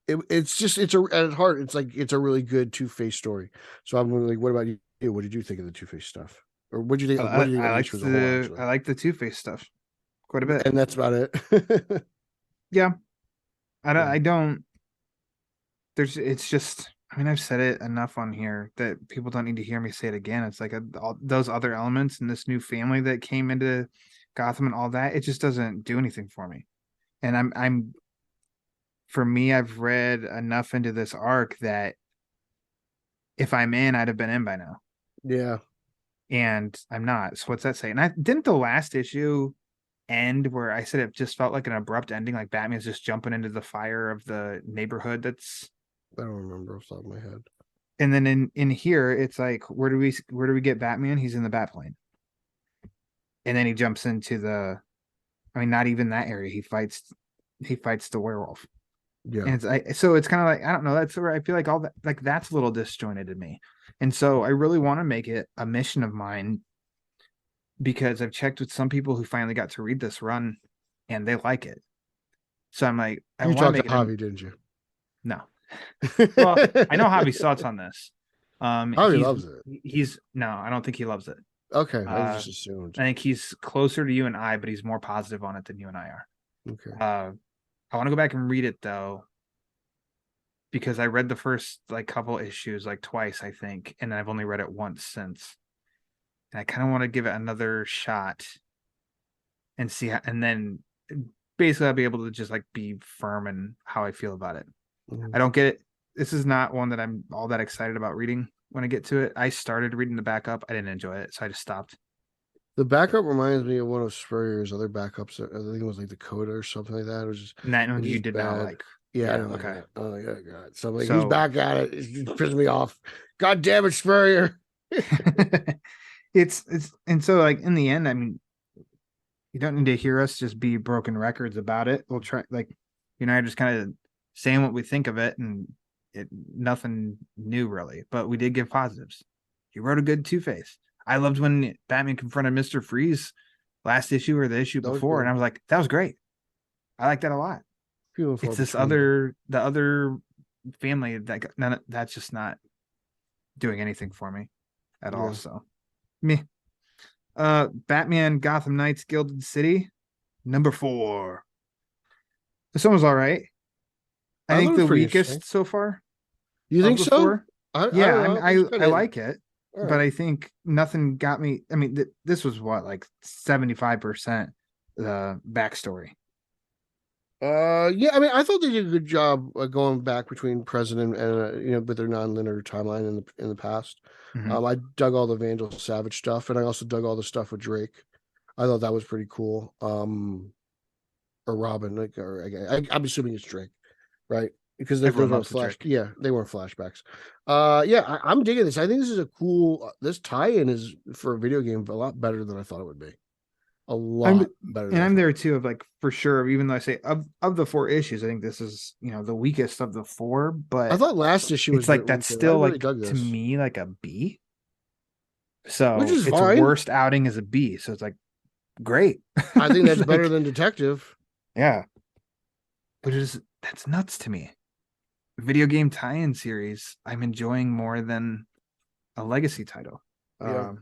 it's at its heart, it's like it's a really good Two-Face story. So I'm like, what about you? What did you think of the Two-Face stuff? Or what do you think? What do you think I about the like issue as a whole, actually? I like the Two-Face stuff quite a bit. And that's about it. Yeah. I don't it's just, I mean, I've said it enough on here that people don't need to hear me say it again. It's like all those other elements and this new family that came into Gotham and all that, it just doesn't do anything for me. And I'm for me, I've read enough into this arc that if I'm in, I'd have been in by now. Yeah. And I'm not. So what's that say? And I didn't the last issue end where I said it just felt like an abrupt ending, like Batman's just jumping into the fire of the neighborhood that's I don't remember off the top of my head. and then in here it's like where do we get Batman? He's in the Batplane. And then he jumps into I mean, not even that area. He fights the werewolf. Yeah. And so it's kind of like, I don't know, that's where I feel like all that, like that's a little disjointed to me. And so I really want to make it a mission of mine because I've checked with some people who finally got to read this run and they like it. So I'm like, You talked to Javi, didn't you? No. Well, I know Javi's thoughts on this. Probably loves it. He's no, I don't think he loves it. Okay, I just assumed. I think he's closer to you and I, but he's more positive on it than you and I are. Okay. I want to go back and read it though, because I read the first like couple issues like twice, I think, and I've only read it once since. And I kind of want to give it another shot and see how, and then basically I'll be able to just like be firm in how I feel about it. I don't get it. This is not one that I'm all that excited about reading when I get to it. I started reading the backup. I didn't enjoy it, so I just stopped. The backup reminds me of one of Spurrier's other backups. I think it was like Dakota or something like that. It was just, And that one it was you just did not bad. like. Yeah, I Yeah, don't like okay. that. Oh yeah, God. So I'm like, So- he's back at it. It pissed me off. God damn it, Spurrier. it's and so like in the end, I mean, you don't need to hear us just be broken records about it. We'll try, like, you and I are just kind of saying what we think of it, and nothing new really, but we did give positives. He wrote a good Two-Face. I loved when Batman confronted Mr. Freeze last issue or the issue before, and I was like, that was great. I like that a lot. It's this the other family that that's just not doing anything for me at all. So me. Batman Gotham Knights Gilded City, number 4. This one was all right. I think the weakest so far. You think so? I like it, but I think nothing got me. I mean, this was what, like 75% the backstory. Yeah, I mean, I thought they did a good job going back between President and with their non-linear timeline in the past. I dug all the Vandal Savage stuff, and I also dug all the stuff with Drake. I thought that was pretty cool. Or Robin, like, I'm assuming it's Drake, right? Because they weren't they weren't flashbacks. I'm digging this. I think this is a cool. This tie-in is for a video game a lot better than I thought it would be. A lot better. And I'm there too, of like, for sure, even though I say of the 4 issues, I think this is, the weakest of the 4, but I thought last issue was like that's still like to me like a B. So which is its fine. Worst outing is a B. So it's like great. I think that's better than Detective. Yeah. But that's nuts to me. Video game tie-in series I'm enjoying more than a legacy title. Yeah.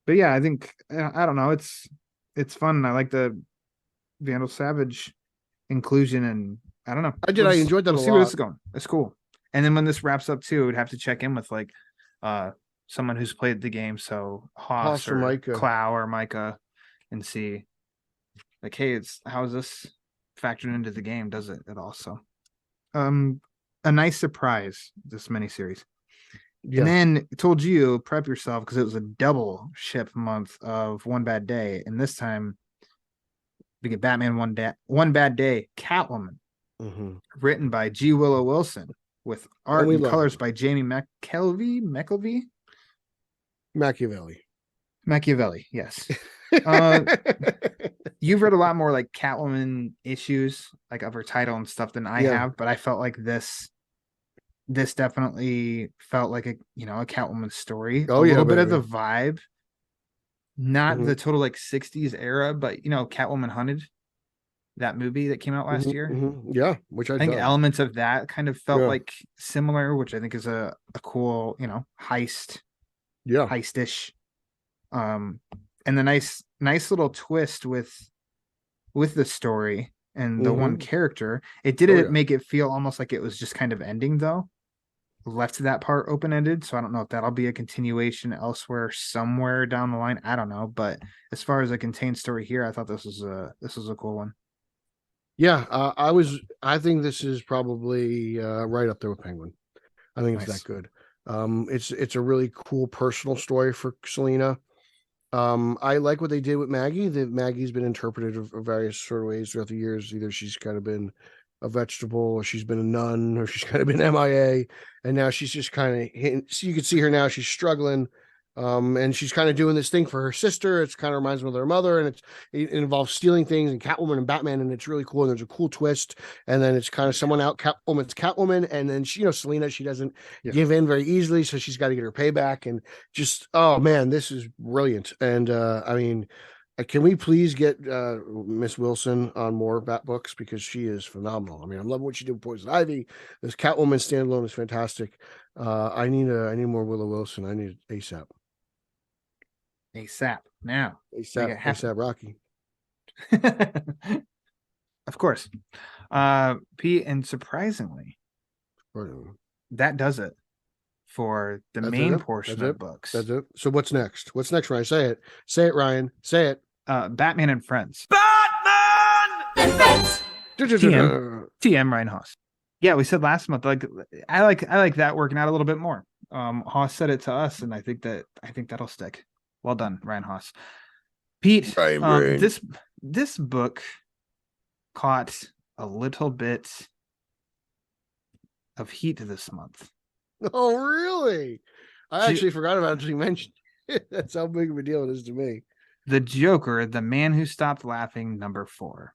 But yeah, I think, I don't know, it's fun. I like the Vandal Savage inclusion, and I don't know. I enjoyed that a lot. See where this is going. It's cool. And then when this wraps up too, we'd have to check in with like someone who's played the game, so Haas or Micah. Clow or Micah, and see like, hey, how is this factored into the game? Does it at all? So a nice surprise, this miniseries. Yeah. And then told you prep yourself because it was a double ship month of One Bad Day, and this time we get Batman One Bad Day, Catwoman, written by G. Willow Wilson with art and colors by Jamie Machiavelli. Yes. You've read a lot more like Catwoman issues, like of her title and stuff, than I have, but I felt like this definitely felt like a Catwoman story. A little bit of the vibe, not the total like 60s era, but Catwoman Hunted, that movie that came out last year. Yeah, which I think elements of that kind of felt like similar, which I think is a cool heist, heistish, and the nice little twist with the story and the one character. It didn't make it feel almost like it was just kind of ending though. Left that part open-ended, so I don't know if that'll be a continuation elsewhere somewhere down the line. I don't know, but as far as a contained story here, I thought this was a cool one. Yeah, I think this is probably right up there with Penguin. I think it's that good. It's a really cool personal story for Selina. I like what they did with Maggie. Maggie's been interpreted of various sort of ways throughout the years. Either she's kind of been a vegetable, or she's been a nun, or she's kind of been MIA, and now she's just kind of hitting. So you can see her now; she's struggling, and she's kind of doing this thing for her sister. It's kind of reminds me of her mother, and it involves stealing things and Catwoman and Batman, and it's really cool. And there's a cool twist, and then it's kind of someone out. Catwoman's Catwoman, and then she, Selina, she doesn't give in very easily, so she's got to get her payback. And just, oh man, this is brilliant. And I mean, Can we please get Miss Wilson on more Bat books, because she is phenomenal. I mean, I'm loving what she did with Poison Ivy. This Catwoman standalone is fantastic. I need more Willow Wilson. I need ASAP. ASAP now. ASAP Rocky. Of course. Pete, and surprisingly, that does it for the main portion of books. That's it. So what's next? What's next, Ryan? Say it. Say it, Ryan. Say it. Batman and Friends. Batman and Friends. TM Ryan Haas. Yeah, we said last month. Like I like that working out a little bit more. Haas said it to us, and I think that'll stick. Well done, Ryan Haas. Pete, this book caught a little bit of heat this month. Oh, really? I actually forgot about it until you mentioned it. That's how big of a deal it is to me. The Joker, The Man Who Stopped Laughing, #4.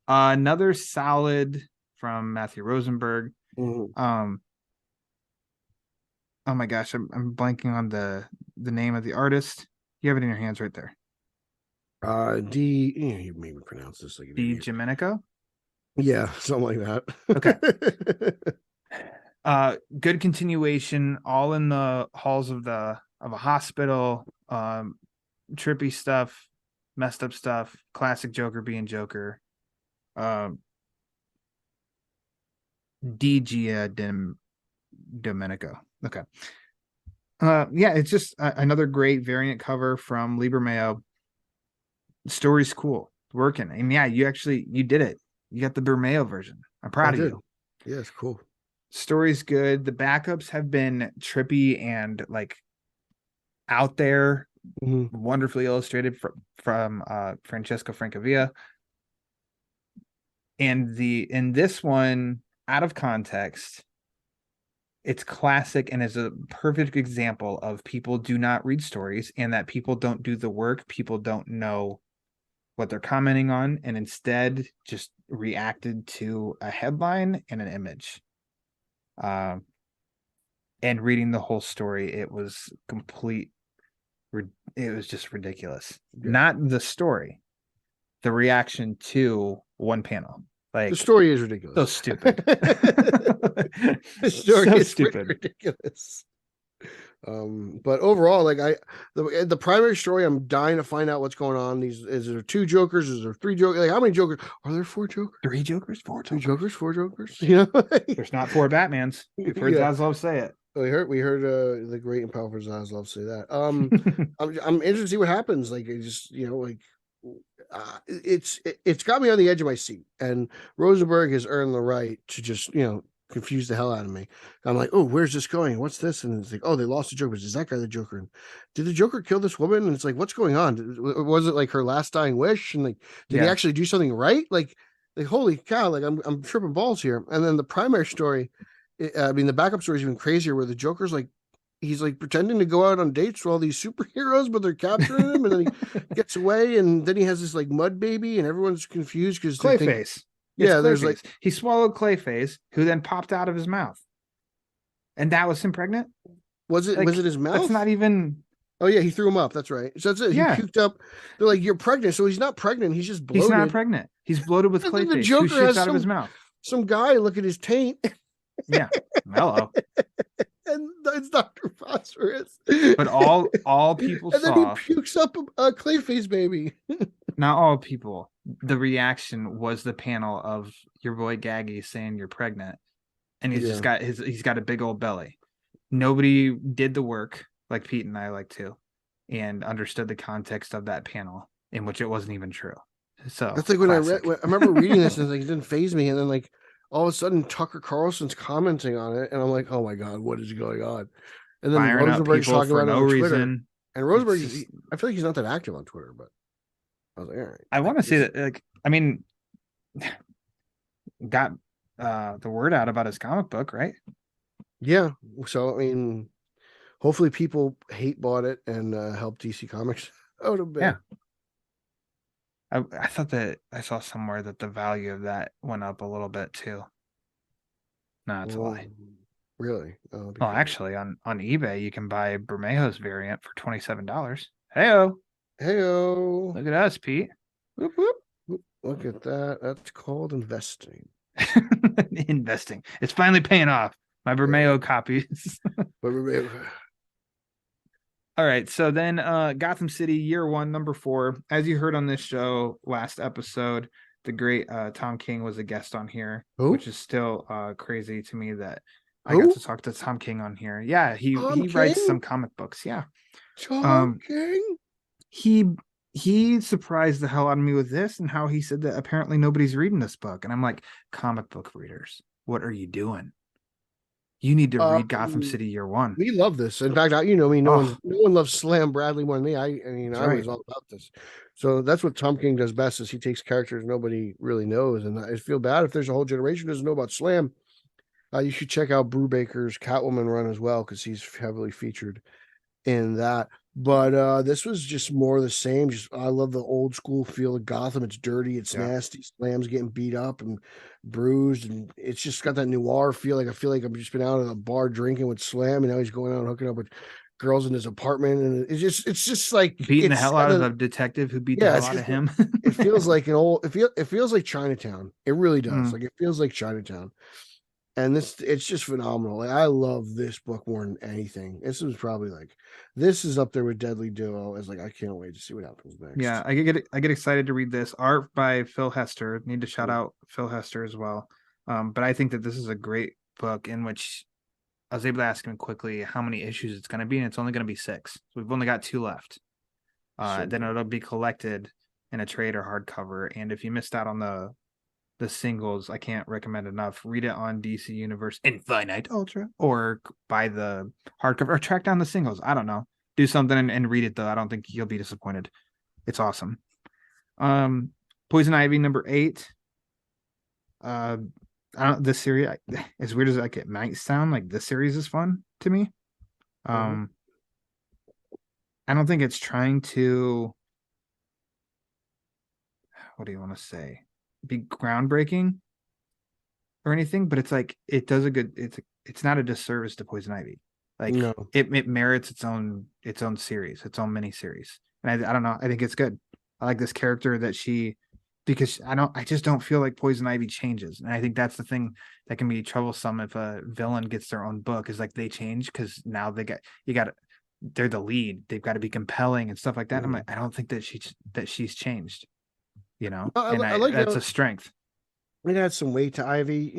Another solid from Matthew Rosenberg. Mm-hmm. Oh my gosh, I'm blanking on the name of the artist. You have it in your hands right there. You made me pronounce this like D. Domenico? Yeah, something like that. Okay. Good continuation, all in the halls of a hospital. Trippy stuff, messed up stuff, classic Joker being Joker. D. Domenico. Okay. Yeah, it's just another great variant cover from Liber Mayo. The story's cool, working, and yeah, you did it. You got the Bermeo version. I'm proud of you. Yeah, it's cool. Story's good. The backups have been trippy and like out there, wonderfully illustrated from Francesco Francavilla. And in this one, out of context, it's classic and is a perfect example of people do not read stories, and that people don't do the work. People don't know what they're commenting on, and instead just reacted to a headline and an image. And reading the whole story, it was just ridiculous. Yeah. Not the story, the reaction to one panel. Like, the story is ridiculous. So stupid. The story is stupid. Ridiculous. But overall, like the primary story, I'm dying to find out what's going on. Is there 2 Jokers? Is there 3 Jokers? Like, how many Jokers are there? 4 Jokers? 3 Jokers? 4 Jokers? 2 Jokers? 4 Jokers? You know, there's not 4 Batmans. We've heard Zaslav say it. We heard the great and powerful Zaslav say that. I'm interested to see what happens. Like, it just, you know, like it's got me on the edge of my seat, and Rosenberg has earned the right to just, you know, confuse the hell out of me. I'm like, oh, where's this going? What's this? And it's like, oh, they lost the Joker. Is that guy the Joker? And did the Joker kill this woman? And it's like, what's going on? Was it like her last dying wish? And like, did he actually do something right? Like holy cow! Like I'm tripping balls here. And then the primary story, I mean, the backup story is even crazier, where the Joker's like, he's like pretending to go out on dates with all these superheroes, but they're capturing him, and then he gets away, and then he has this like mud baby, and everyone's confused because Clayface. Yeah, there's like he swallowed Clayface, who then popped out of his mouth, and that was him pregnant. Was it? Like, was it his mouth? That's not even. Oh yeah, he threw him up. That's right. So that's it. Yeah. He puked up. They're like, you're pregnant. So he's not pregnant. He's just bloated. He's not pregnant. He's bloated with Clayface. The Joker who shoots out of his mouth. Some guy look at his taint. Yeah, mellow. And it's Dr. Phosphorus. But all people saw. And then he pukes up a Clayface baby. Not all people. The reaction was the panel of your boy Gaggy saying you're pregnant, and he's got a big old belly. Nobody did the work like Pete and I like to, and understood the context of that panel, in which it wasn't even true. So that's like when I remember reading this, and it didn't faze me, and then like all of a sudden Tucker Carlson's commenting on it, and I'm like, oh my god, what is going on? And then Rosenberg's talking about it on Twitter. Reason. And Rosenberg, I feel like he's not that active on Twitter, but I was like, all right. I want to say that, like, I mean, got the word out about his comic book, right? Yeah. So I mean, hopefully people hate bought it and help DC Comics out a bit. Yeah. I thought that I saw somewhere that the value of that went up a little bit too. No, it's a lie. Really? Well, actually, on eBay you can buy Bermejo's variant for $27. Heyo. Heyo. Look at us, Pete. Whoop, whoop. Look at that. That's called investing. Investing. It's finally paying off. My Vermeo copies. All right. So then Gotham City, year 1, number 4. As you heard on this show last episode, the great Tom King was a guest on here, which is still crazy to me that I got to talk to Tom King on here. Yeah, he writes some comic books. Yeah. Tom King? He surprised the hell out of me with this and how he said that apparently nobody's reading this book. And I'm like, comic book readers, what are you doing? You need to read Gotham City year 1. We love this. In fact, you know me, no one loves Slam Bradley more than me. I was all about this. So that's what Tom King does best, is he takes characters nobody really knows. And I feel bad if there's a whole generation who doesn't know about Slam. You should check out Brubaker's Catwoman run as well, because he's heavily featured in that. But this was just more of the same. I love the old school feel of Gotham. It's dirty, it's nasty. Slam's getting beat up and bruised, and it's just got that noir feel. I feel like I've just been out at a bar drinking with Slam, and now he's going out and hooking up with girls in his apartment, and it's just like beating the hell out of a detective who beat the hell out of him. It feels like it feels like Chinatown. It really does. Like, it feels like Chinatown. And it's just phenomenal. Like, I love this book more than anything. This is up there with Deadly Duo. As I can't wait to see what happens next. Yeah, I get excited to read this. Art by Phil Hester. Need to shout out Phil Hester as well. But I think that this is a great book in which I was able to ask him quickly how many issues it's going to be, and it's only going to be 6. So we've only got 2 left. Then it'll be collected in a trade or hardcover. And if you missed out on the singles, I can't recommend enough. Read it on DC Universe Infinite Ultra, or buy the hardcover, or track down the singles. I don't know. Do something and read it, though. I don't think you'll be disappointed. It's awesome. Poison Ivy number 8. This series, as weird as it might sound, like, this series is fun to me. I don't think it's trying to, what do you want to say, be groundbreaking or anything, but it's like, it does a good, it's not a disservice to Poison Ivy. Like, no. It merits its own series, its own mini series. And I don't know, I think it's good. I like this character because I just don't feel like Poison Ivy changes. And I think that's the thing that can be troublesome if a villain gets their own book, is like, they change because now they're the lead. They've got to be compelling and stuff like that. I'm like, I don't think that she's changed. That's a strength. It adds some weight to Ivy.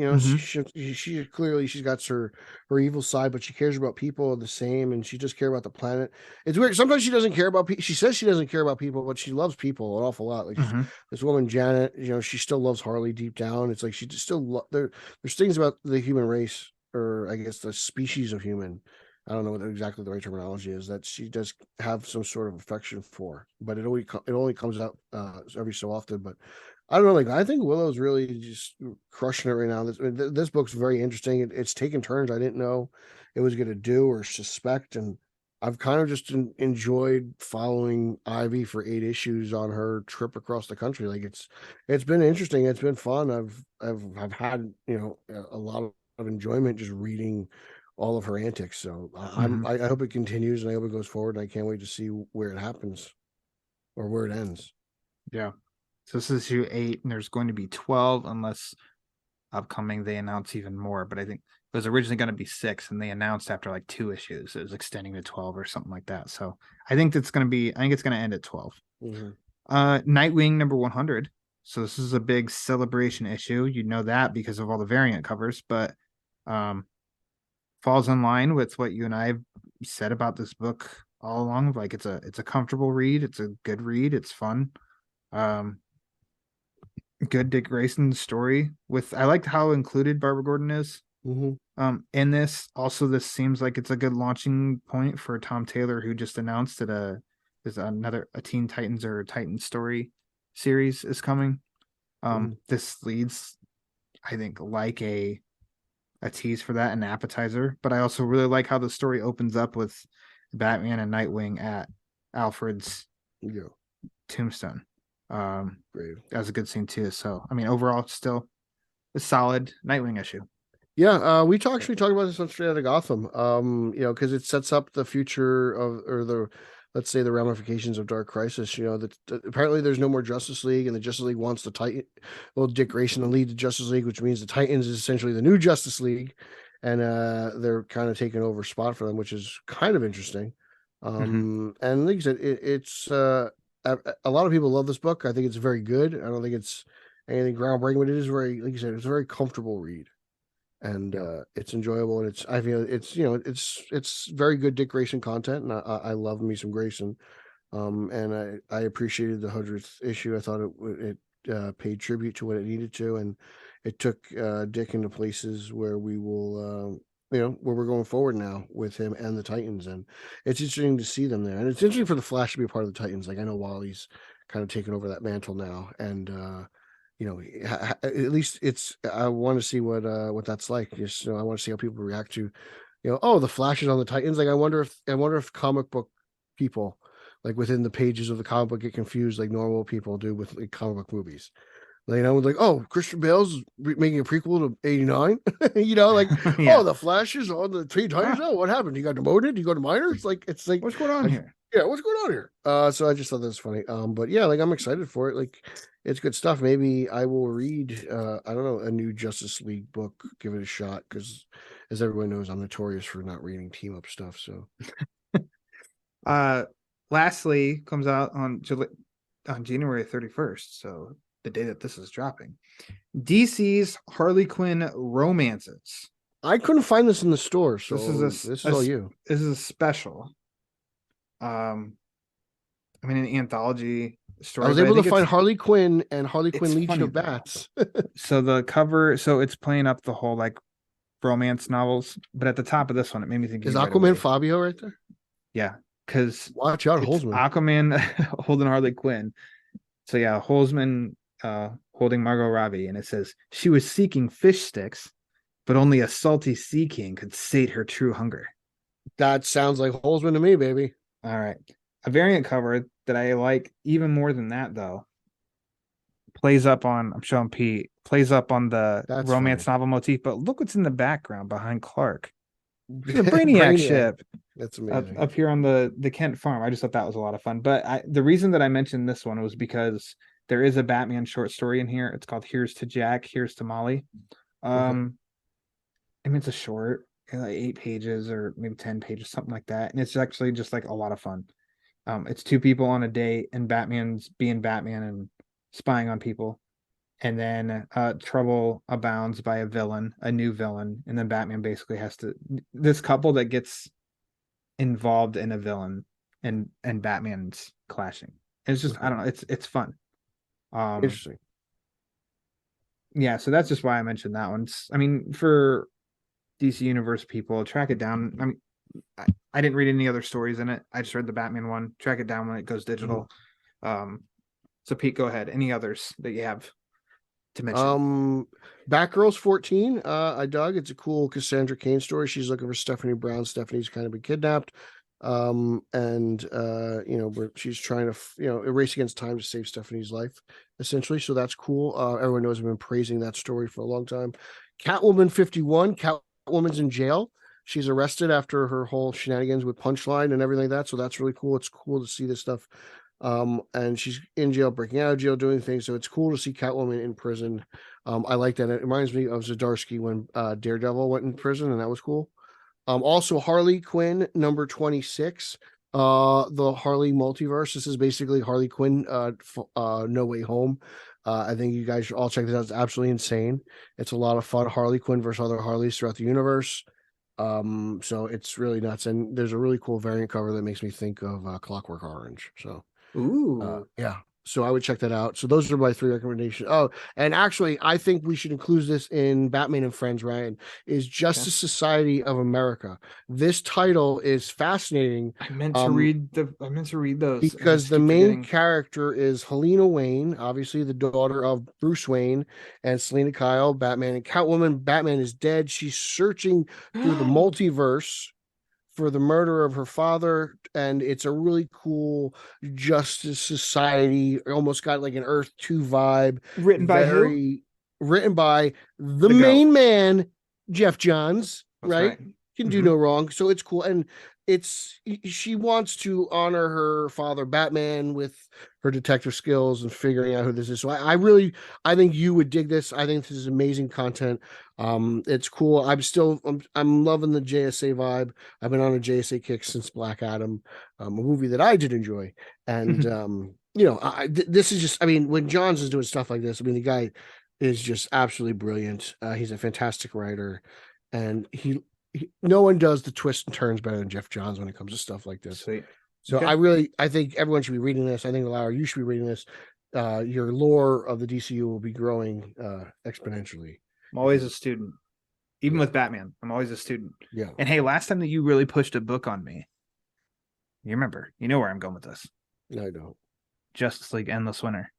She clearly, she's got her evil side, but she cares about people the same, and she just cares about the planet. It's weird. Sometimes she doesn't care about people. She says she doesn't care about people, but she loves people an awful lot. Like, this woman Janet, she still loves Harley deep down. It's like she just still there's things about the human race, or I guess the species of human. I don't know what exactly the right terminology is, that she does have some sort of affection for, but it only comes out every so often. But I don't know, like, I think Willow's really just crushing it right now. This book's very interesting. It's taken turns I didn't know it was going to do or suspect, and I've kind of just enjoyed following Ivy for 8 issues on her trip across the country. Like, it's been interesting. It's been fun. I've had a lot of enjoyment just reading all of her antics. So I hope it continues, and I hope it goes forward. And I can't wait to see where it happens or where it ends. Yeah. So this is issue 8, and there's going to be 12 unless upcoming they announce even more. But I think it was originally going to be 6, and they announced after like 2 issues it was extending to 12 or something like that. So I think it's going to end at 12. Nightwing number 100. So this is a big celebration issue. You know that because of all the variant covers, but falls in line with what you and I have said about this book all along. Like, it's a comfortable read. It's a good read. It's fun. Good Dick Grayson story. I liked how included Barbara Gordon is in this. Also, this seems like it's a good launching point for Tom Taylor, who just announced that there's a Teen Titans or Titan story series is coming. This leads, I think, like a tease for that, an appetizer. But I also really like how the story opens up with Batman and Nightwing at Alfred's tombstone. Great. That was a good scene too. So, I mean, overall, still a solid Nightwing issue. Yeah, we talked about this on Straight Outta Gotham. Because it sets up the future of, or let's say, the ramifications of Dark Crisis. You know, that apparently there's no more Justice League, and the Justice League wants the Titan, well, Dick Grayson to lead the Justice League, which means the Titans is essentially the new Justice League, and they're kind of taking over spot for them, which is kind of interesting. And like I said, it's a lot of people love this book. I think it's very good. I don't think it's anything groundbreaking, but it is very, like you said, it's a very comfortable read, and it's enjoyable, and I feel it's very good Dick Grayson content, and I love me some Grayson, and I appreciated the 100th issue. I thought it paid tribute to what it needed to, and it took Dick into places where we will. Where we're going forward now with him and the Titans, and it's interesting to see them there, and it's interesting for the Flash to be a part of the Titans. Like, I know Wally's kind of taken over that mantle now, and at least I want to see what that's like. Just I want to see how people react to, oh, the Flash is on the Titans. Like, I wonder if comic book people, like within the pages of the comic book, get confused like normal people do with like comic book movies. Like, oh, Christian Bale's making a prequel to 89. Yeah. Oh, the Flash is on the Teen Titans. Oh, what happened? He got demoted? You go to minors? It's like, what's going on here? Yeah, what's going on here? So I just thought that was funny. But yeah, like, I'm excited for it. Like, it's good stuff. Maybe I will read I don't know, a new Justice League book, give it a shot, because as everyone knows, I'm notorious for not reading team up stuff. So lastly, comes out on January 31st, so the day that this is dropping, DC's Harley Quinn romances. I couldn't find this in the store, so this is all you. This is a special. I mean, an anthology story. I was able to find Harley Quinn and Harley Quinn Legion of Bats. So the cover, so it's playing up the whole like romance novels, but at the top of this one, it made me think, is Aquaman Fabio right there? Yeah, because watch out, Holzman. Aquaman holding Harley Quinn. So yeah, Holzman holding Margot Robbie, and it says she was seeking fish sticks, but only a salty sea king could sate her true hunger. That sounds like Holzman to me, baby. All right. A variant cover that I like even more than that, though, plays up on, I'm showing Pete, plays up on the romance novel motif, but look what's in the background behind Clark. The Brainiac ship. That's amazing. Up here on the Kent farm. I just thought that was a lot of fun. But the reason that I mentioned this one was because there is a Batman short story in here. It's called Here's to Jack, Here's to Molly. I mean, it's a short, like 8 pages or maybe 10 pages, something like that. And it's actually just like a lot of fun. It's 2 people on a date, and Batman's being Batman and spying on people. And then trouble abounds by a new villain. And then Batman basically has to, this couple that gets involved in a villain, and Batman's clashing. It's just, I don't know, it's fun. Interesting. Yeah, so that's just why I mentioned that one. I mean, for DC Universe people, track it down. I mean, I didn't read any other stories in it. I just read the Batman one. Track it down when it goes digital. So Pete, go ahead. Any others that you have to mention? Batgirl's 14. I dug. It's a cool Cassandra Cain story. She's looking for Stephanie Brown. Stephanie's kind of been kidnapped. Where she's trying to, race against time to save Stephanie's life, essentially. So that's cool. Everyone knows I've been praising that story for a long time. Catwoman 51. Catwoman's in jail. She's arrested after her whole shenanigans with Punchline and everything like that. So that's really cool. It's cool to see this stuff. And she's in jail, breaking out of jail, doing things. So it's cool to see Catwoman in prison. I like that. It reminds me of Zdarsky when Daredevil went in prison, and that was cool. Also Harley Quinn number 26, the Harley multiverse. This is basically Harley Quinn, No Way Home. I think you guys should all check this out. It's absolutely insane. It's a lot of fun. Harley Quinn versus other Harleys throughout the universe. So it's really nuts. And there's a really cool variant cover that makes me think of Clockwork Orange. So, yeah. So I would check that out. So those are my 3 recommendations. Oh, and actually, I think we should include this in Batman and Friends, Ryan, is Justice Society of America. This title is fascinating. I meant to read those. Because the main character is Helena Wayne, obviously the daughter of Bruce Wayne and Selena Kyle, Batman and Catwoman. Batman is dead. She's searching through the multiverse for the murder of her father, and it's a really cool Justice Society, almost got like an Earth 2 vibe. Written by who? Written by the main man, Jeff Johns, right? can do no wrong. So it's cool. And she wants to honor her father, Batman, with her detective skills and figuring out who this is. So I think you would dig this. I think this is amazing content. It's cool. I'm loving the JSA vibe. I've been on a JSA kick since Black Adam, a movie that I did enjoy. And, this is just, I mean, when Johns is doing stuff like this, I mean, the guy is just absolutely brilliant. He's a fantastic writer, and no one does the twists and turns better than Jeff Johns when it comes to stuff like this. Sweet. So Okay. I think everyone should be reading this. I think, Laura, you should be reading this. Your lore of the DCU will be growing exponentially. I'm always a student. Even with Batman, I'm always a student. Yeah. And hey, last time that you really pushed a book on me, you remember, you know where I'm going with this. I don't. Justice League Endless Winter.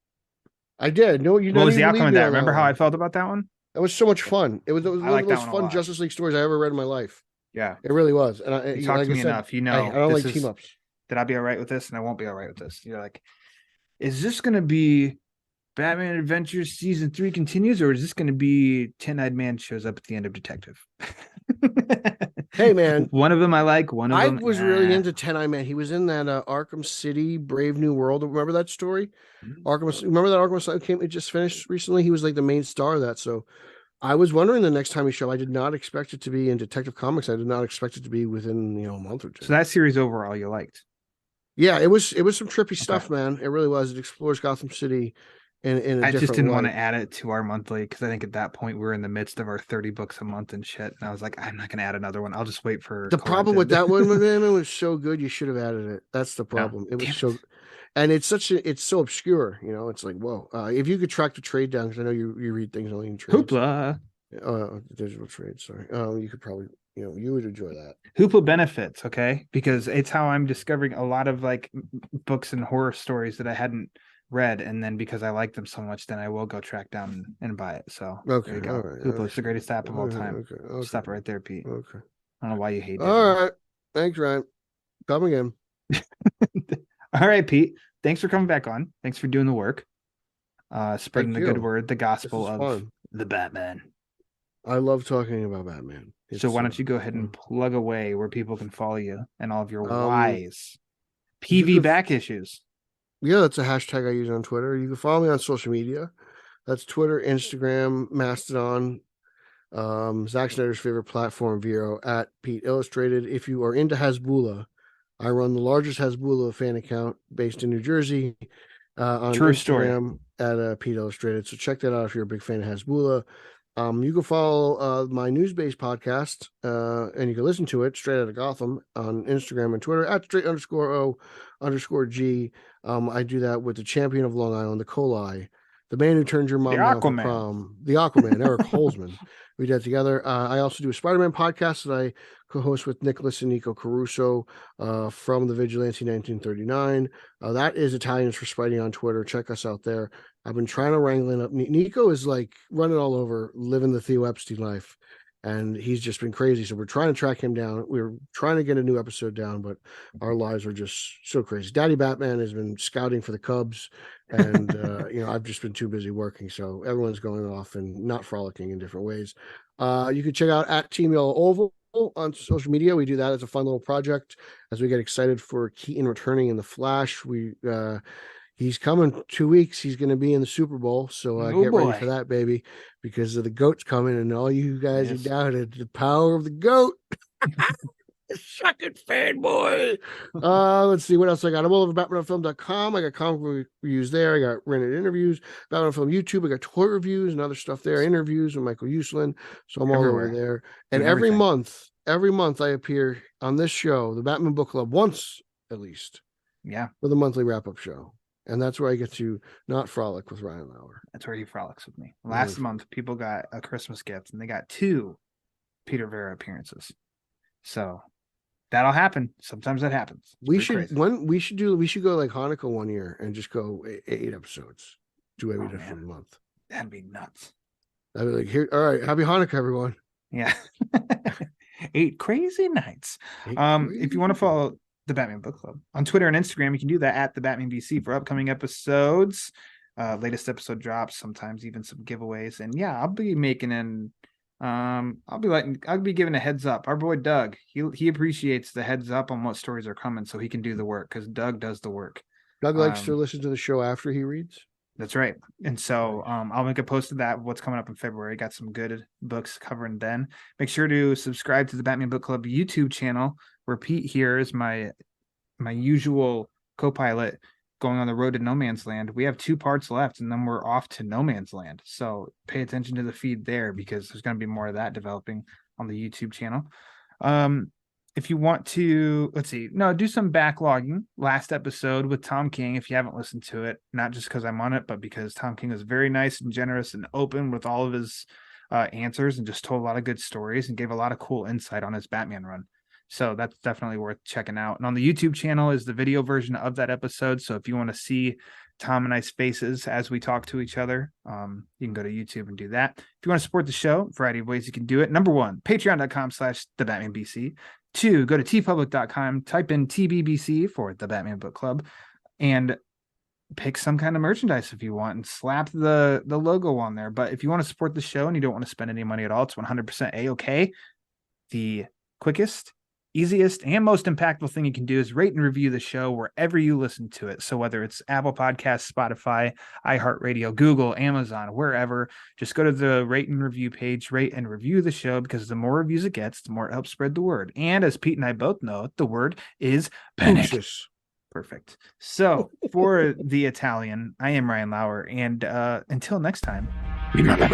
I did. No, you know what was the outcome of that? Remember how I felt about that one? It was so much fun. It was one of the most fun Justice League stories I ever read in my life. Yeah. It really was. And you talked to me enough. You know, I don't like team ups. That I'll be all right with this and I won't be all right with this. You're like, is this going to be Batman Adventures Season 3 continues, or is this going to be 10-Eyed Man shows up at the end of Detective? Hey, man. One of them I like, one of them. I was really into 10-Eyed Man. He was in that Arkham City, Brave New World. Remember that story? Remember that Arkham City it just finished recently? He was like the main star of that. So I was wondering the next time he showed. I did not expect it to be in Detective Comics. I did not expect it to be within a month or two. So that series overall you liked? Yeah, it was some trippy stuff, man. It really was. It explores Gotham City in a I just didn't want to add it to our monthly because I think at that point we're in the midst of our 30 books a month and shit. And I was like, I'm not going to add another one. I'll just wait for the problem with that one, man. It was so good. You should have added it. That's the problem. It was so, and it's so obscure. It's like, whoa. If you could track the trade down, because I know you read things only in trades. Hoopla. Digital trade. Sorry. You could probably, you would enjoy that. Hoopla benefits, okay? Because it's how I'm discovering a lot of like books and horror stories that I hadn't read, and then because I like them so much, then I will go track down and buy it. So okay, there you go. Right, Hoopla, the greatest app of all time. Okay. Stop it right there, Pete. Okay. I don't know why you hate it. All right. Thanks, Ryan. Come again. All right, Pete. Thanks for coming back on. Thanks for doing the work. Spreading the good word, the gospel of the Batman. I love talking about Batman. So why don't you go ahead and plug away where people can follow you and all of your wise PV back issues? Yeah, that's a hashtag I use on Twitter. You can follow me on social media. That's Twitter, Instagram, Mastodon, Zack Snyder's favorite platform, Vero, at Pete Illustrated. If you are into Hasbulla, I run the largest Hasbulla fan account based in New Jersey on True Instagram story. at Pete Illustrated. So check that out if you're a big fan of Hasbulla. You can follow my news-based podcast, and you can listen to it straight out of Gotham on Instagram and Twitter at straight_O_G. I do that with the champion of Long Island, the Colai, the man who turned your mom down for prom, the Aquaman, Eric Holzman. We did that together. I also do a Spider-Man podcast that I co-host with Nicholas and Nico Caruso from the Vigilante 1939. That is Italians for Spidey on Twitter. Check us out there. I've been trying to wrangle up. Nico is like running all over, living the Theo Epstein life, and he's just been crazy. So we're trying to track him down. We're trying to get a new episode down, but our lives are just so crazy. Daddy Batman has been scouting for the Cubs, and I've just been too busy working. So everyone's going off and not frolicking in different ways. You can check out at Team Yellow Oval on social media. We do that as a fun little project as we get excited for Keaton returning in the Flash. He's coming 2 weeks. He's going to be in the Super Bowl. So get ready for that, baby, because the GOAT's coming, and all you guys who doubted the power of the GOAT. Suck it, fanboy. Let's see what else I got. I'm all over BatmanOnFilm.com. I got comic reviews there. I got rented interviews. Batman on Film YouTube. I got toy reviews and other stuff there. Interviews with Michael Uslan. So I'm all over there. And every month I appear on this show, the Batman Book Club, once at least. Yeah. For the monthly wrap-up show. And that's where I get to not frolic with Ryan Lauer. That's where he frolics with me. Last month, people got a Christmas gift, and they got 2 Peter Verra appearances. So that'll happen. Sometimes that happens. We should go like Hanukkah one year and just go 8 episodes. Do every different month. That'd be nuts. I'd be like, here, all right, happy Hanukkah, everyone. Yeah. 8 crazy nights. If you want to follow the Batman Book Club on Twitter and Instagram, you can do that at the Batman BC for upcoming episodes, latest episode drops, sometimes even some giveaways. And yeah, I'll be making an I'll be giving a heads up. Our boy Doug, he appreciates the heads up on what stories are coming so he can do the work, because Doug does the work. Doug likes to listen to the show after he reads. That's right. And so I'll make a post of that, what's coming up in February. Got some good books covering then. Make sure to subscribe to the Batman Book Club YouTube channel, where Pete here is my usual co-pilot going on the road to No Man's Land. We have 2 parts left, and then we're off to No Man's Land. So pay attention to the feed there, because there's going to be more of that developing on the YouTube channel. If you want to, do some backlogging. Last episode with Tom King, if you haven't listened to it, not just because I'm on it, but because Tom King was very nice and generous and open with all of his answers, and just told a lot of good stories and gave a lot of cool insight on his Batman run. So that's definitely worth checking out. And on the YouTube channel is the video version of that episode. So if you want to see Tom and I's faces as we talk to each other, you can go to YouTube and do that. If you want to support the show, variety of ways you can do it. Number 1, patreon.com/thebatmanbc. 2, go to tpublic.com, type in TBBC for the Batman Book Club, and pick some kind of merchandise if you want, and slap the logo on there. But if you want to support the show and you don't want to spend any money at all, it's 100% A-okay. The quickest, easiest, and most impactful thing you can do is rate and review the show wherever you listen to it. So whether it's Apple Podcasts, Spotify, iHeartRadio, Google, Amazon, wherever, just go to the rate and review page, rate and review the show, because the more reviews it gets, the more it helps spread the word. And as Pete and I both know, the word is panic. Perfect. So for the Italian, I am Ryan Lauer, and until next time, remember,